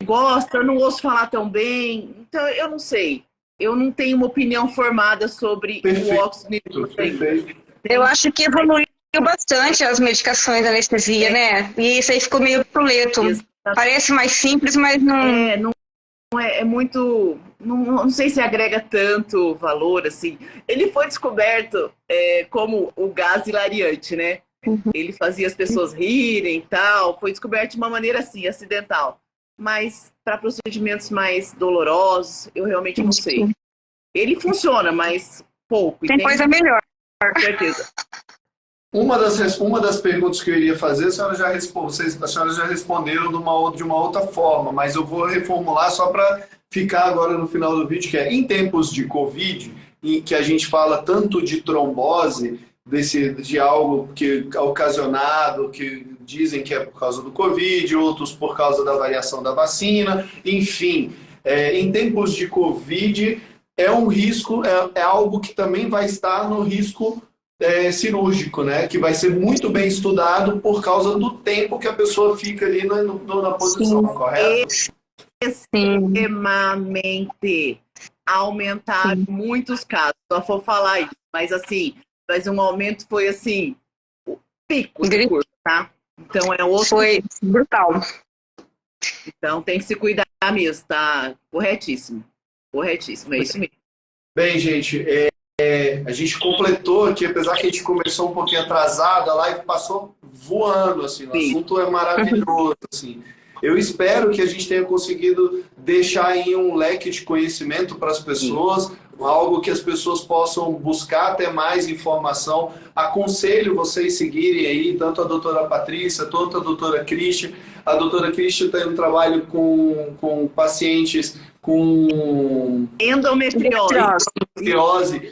gosta, eu não ouço falar tão bem. Então, eu não sei. Eu não tenho uma opinião formada sobre o óxido nitroso. Eu acho que evoluiu bastante as medicações da anestesia, né? E isso aí ficou meio obsoleto. Parece mais simples, mas não... É muito... Não sei se agrega tanto valor, assim. Ele foi descoberto como o gás hilariante, né? Ele fazia as pessoas rirem e tal. Foi descoberto de uma maneira assim, acidental. Mas para procedimentos mais dolorosos, eu realmente não sei. Ele funciona, mas pouco. Tem coisa melhor. Com certeza. Uma das perguntas que eu iria fazer, a senhora já responderam de uma outra forma, mas eu vou reformular só para ficar agora no final do vídeo, que é em tempos de Covid, em que a gente fala tanto de trombose, de algo que é ocasionado, que dizem que é por causa do Covid, outros por causa da variação da vacina, enfim, em tempos de Covid é um risco, é algo que também vai estar no risco cirúrgico, né? Que vai ser muito bem estudado por causa do tempo que a pessoa fica ali na posição, correto? Extremamente aumentar muitos casos. Só vou falar isso, mas assim, um aumento foi assim, o pico do curso, tá? Então é outro. Foi brutal. Então tem que se cuidar mesmo, tá? Corretíssimo. Corretíssimo, é isso mesmo. Bem, gente, a gente completou aqui, apesar que a gente começou um pouquinho atrasado, a live passou voando, assim, o assunto é maravilhoso, assim. Eu espero que a gente tenha conseguido deixar aí um leque de conhecimento para as pessoas, algo que as pessoas possam buscar até mais informação. Aconselho vocês seguirem aí, tanto a doutora Patrícia, tanto a doutora Christian. A doutora Christian tem um trabalho com pacientes com endometriose.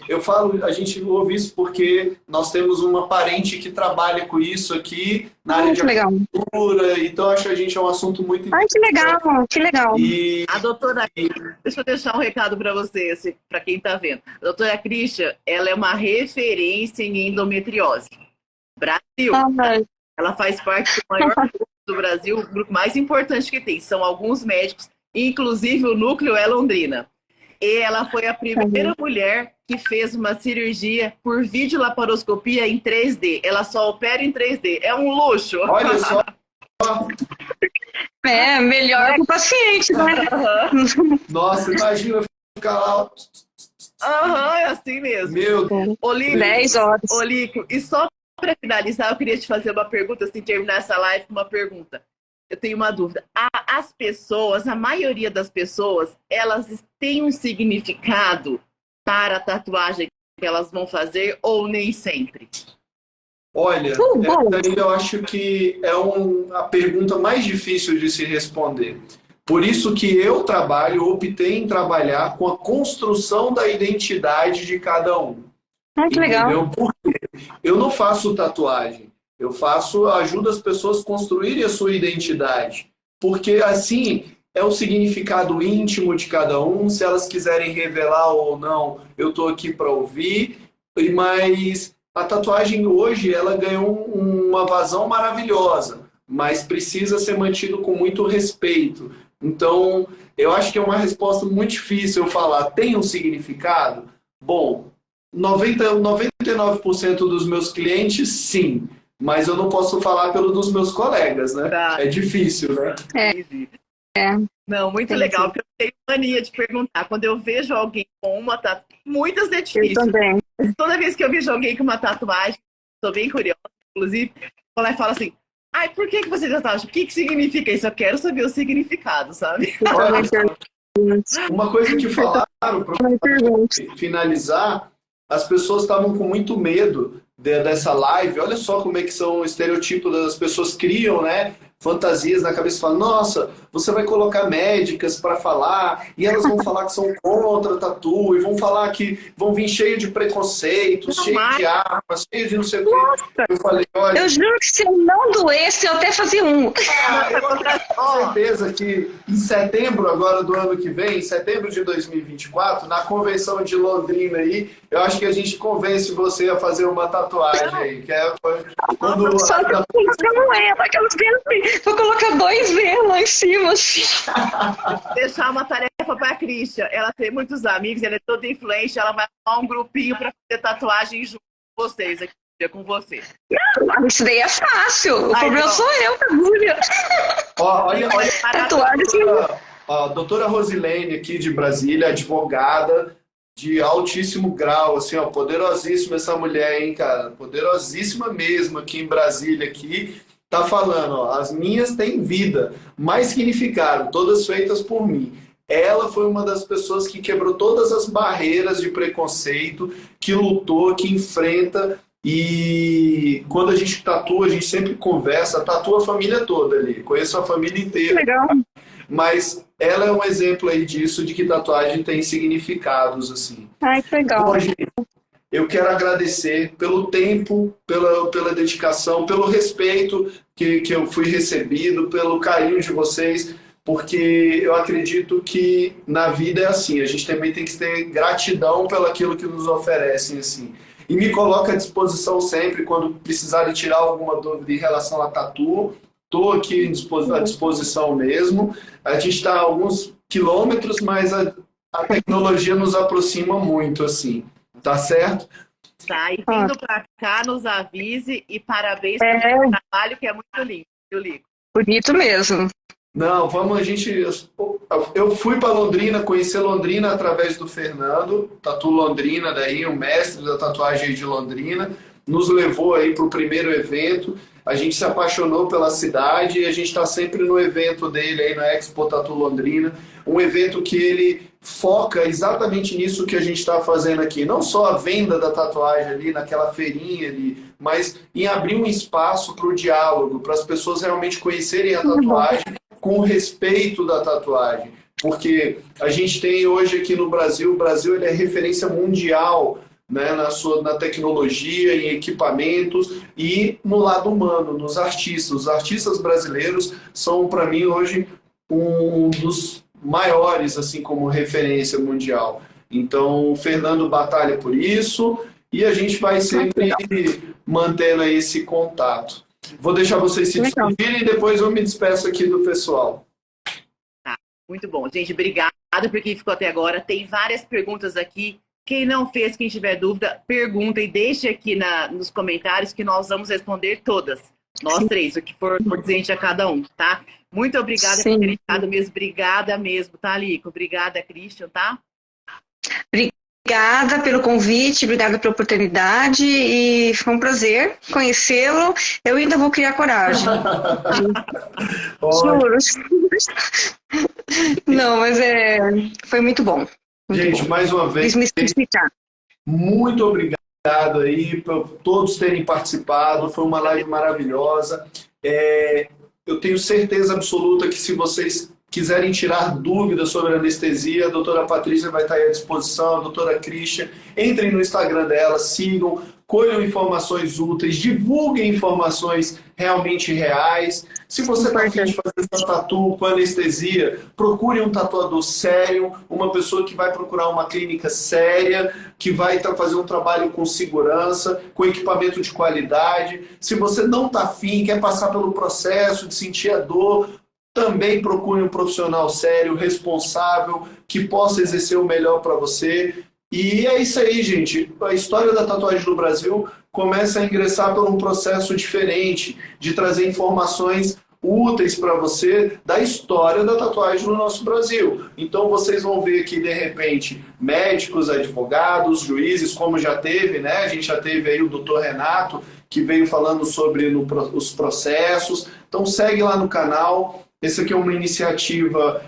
Eu falo, a gente ouve isso porque nós temos uma parente que trabalha com isso aqui na área de acupuntura, então acho que a gente é um assunto muito importante. Que legal. E a doutora, deixa eu deixar um recado para você, assim, para quem está vendo. A doutora Christian, ela é uma referência em endometriose. Brasil. Ela faz parte do maior grupo do Brasil, o grupo mais importante que tem. São alguns médicos. Inclusive o núcleo é Londrina. E ela foi a primeira mulher que fez uma cirurgia por videolaparoscopia em 3D. Ela só opera em 3D. É um luxo. Olha só. Melhor para o paciente, né? Nossa, imagina ficar lá. É assim mesmo. Meu Deus. 10 horas. Olíquio, e só para finalizar, eu queria te fazer uma pergunta, assim, terminar essa live com uma pergunta. Eu tenho uma dúvida. As pessoas, a maioria das pessoas, elas têm um significado para a tatuagem que elas vão fazer ou nem sempre? Olha, eu acho que é a pergunta mais difícil de se responder. Por isso que eu optei em trabalhar com a construção da identidade de cada um. Que legal. Porque eu não faço tatuagem. Eu ajudo as pessoas a construírem a sua identidade. Porque, assim, é o significado íntimo de cada um. Se elas quiserem revelar ou não, eu estou aqui para ouvir. Mas a tatuagem hoje, ela ganhou uma vazão maravilhosa. Mas precisa ser mantido com muito respeito. Então, eu acho que é uma resposta muito difícil eu falar. Tem um significado? Bom, 99% dos meus clientes, sim. Mas eu não posso falar dos meus colegas, né? É difícil, né? Não, muito legal, porque eu tenho mania de perguntar. Quando eu vejo alguém com uma tatuagem, muitas é difícil. Eu também. Toda vez que eu vejo alguém com uma tatuagem, estou bem curiosa, inclusive, vou lá e falo assim, por que você tem tatuagem? O que significa isso? Eu quero saber o significado, sabe? Uma coisa que falaram, para finalizar, as pessoas estavam com muito medo dessa live. Olha só como é que são os estereotipos das pessoas criam, né? Fantasias na cabeça, falam, nossa, você vai colocar médicas para falar e elas vão falar que são contra tatu e vão falar que vão vir cheio de preconceitos, cheio de armas, cheio de não sei o que. Eu falei, olha... Eu juro que se eu não doesse, eu até fazia um. Eu tenho certeza que em setembro agora do ano que vem, em setembro de 2024, na convenção de Londrina aí, eu acho que a gente convence você a fazer uma tatuagem aí, que é quando... Só que eu não é, aquelas assim. Vou colocar 2 V lá em cima, assim. Deixar uma tarefa para a Christian. Ela tem muitos amigos, ela é toda influente, ela vai arrumar um grupinho para fazer tatuagem junto com vocês, aqui com você. Não, isso daí é fácil. O problema sou eu, agulha. Olha tatuagem. A doutora Rosilene aqui de Brasília, advogada, de altíssimo grau, assim, ó, poderosíssima essa mulher, hein, cara? Poderosíssima mesmo aqui em Brasília, aqui, tá falando, ó, as minhas têm vida, mais significado, todas feitas por mim. Ela foi uma das pessoas que quebrou todas as barreiras de preconceito, que lutou, que enfrenta, e quando a gente tatua, a gente sempre conversa, tatua a família toda ali, conheço a família inteira. Legal. Mas ela é um exemplo aí disso, de que tatuagem tem significados, assim. Ai, que legal. Hoje, eu quero agradecer pelo tempo, pela dedicação, pelo respeito que eu fui recebido, pelo carinho de vocês, porque eu acredito que na vida é assim, a gente também tem que ter gratidão pelo aquilo que nos oferecem, assim. E me coloco à disposição sempre, quando precisarem tirar alguma dúvida em relação a tatu, estou aqui à disposição mesmo. A gente está a alguns quilômetros, mas a tecnologia nos aproxima muito, assim. Tá certo? Tá, e vindo para cá, nos avise e parabéns pelo trabalho, que é muito lindo, viu, Lico? Bonito mesmo. Não, vamos, eu fui para Londrina, conhecer Londrina através do Fernando, Tatu Londrina, daí, o mestre da tatuagem de Londrina, nos levou aí para o primeiro evento, a gente se apaixonou pela cidade e a gente está sempre no evento dele aí, no Expo Tatu Londrina, um evento que ele foca exatamente nisso que a gente está fazendo aqui, não só a venda da tatuagem ali, naquela feirinha ali, mas em abrir um espaço para o diálogo, para as pessoas realmente conhecerem a tatuagem com respeito da tatuagem, porque a gente tem hoje aqui no Brasil, o Brasil ele é referência mundial, né, na tecnologia, em equipamentos e no lado humano, nos artistas. Os artistas brasileiros são, para mim, hoje, um dos maiores, assim, como referência mundial. Então, o Fernando batalha por isso e a gente vai sempre mantendo aí esse contato. Vou deixar vocês se despedirem e depois eu me despeço aqui do pessoal. Tá, muito bom. Gente, obrigada por quem ficou até agora. Tem várias perguntas aqui. Quem não fez, quem tiver dúvida, pergunta e deixe aqui nos comentários que nós vamos responder todas. Nós três, o que for dizente a cada um, tá? Muito obrigada por ter estado mesmo. Obrigada mesmo, tá, Lico? Obrigada, Christian, tá? Obrigada pelo convite, obrigada pela oportunidade e foi um prazer conhecê-lo. Eu ainda vou criar coragem. Juro. Não, mas foi muito bom. Gente, mais uma vez, muito obrigado aí por todos terem participado, foi uma live maravilhosa. Eu tenho certeza absoluta que se vocês quiserem tirar dúvidas sobre anestesia, a doutora Patrícia vai estar aí à disposição, a doutora Christian, entrem no Instagram dela, sigam, colham informações úteis, divulguem informações realmente reais. Se você está afim de fazer essa tatu com anestesia, procure um tatuador sério, uma pessoa que vai procurar uma clínica séria, que vai fazer um trabalho com segurança, com equipamento de qualidade. Se você não está afim, quer passar pelo processo de sentir a dor, também procure um profissional sério, responsável, que possa exercer o melhor para você. E é isso aí, gente. A história da tatuagem no Brasil começa a ingressar por um processo diferente, de trazer informações úteis para você da história da tatuagem no nosso Brasil. Então vocês vão ver aqui, de repente, médicos, advogados, juízes, como já teve, né? A gente já teve aí o doutor Renato, que veio falando sobre os processos. Então segue lá no canal. Essa aqui é uma iniciativa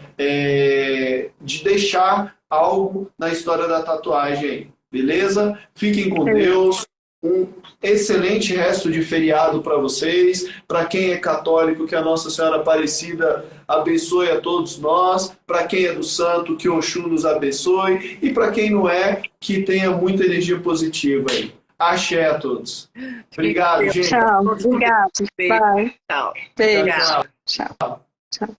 de deixar algo na história da tatuagem aí, beleza? Fiquem com Deus, um excelente resto de feriado para vocês, para quem é católico, que a Nossa Senhora Aparecida abençoe a todos nós, para quem é do santo, que Oxum nos abençoe, e para quem não é, que tenha muita energia positiva aí. Axé a todos. Obrigado, gente. Tchau, obrigado. Bye. Tchau. Beijo. Tchau. Tchau. Tchau.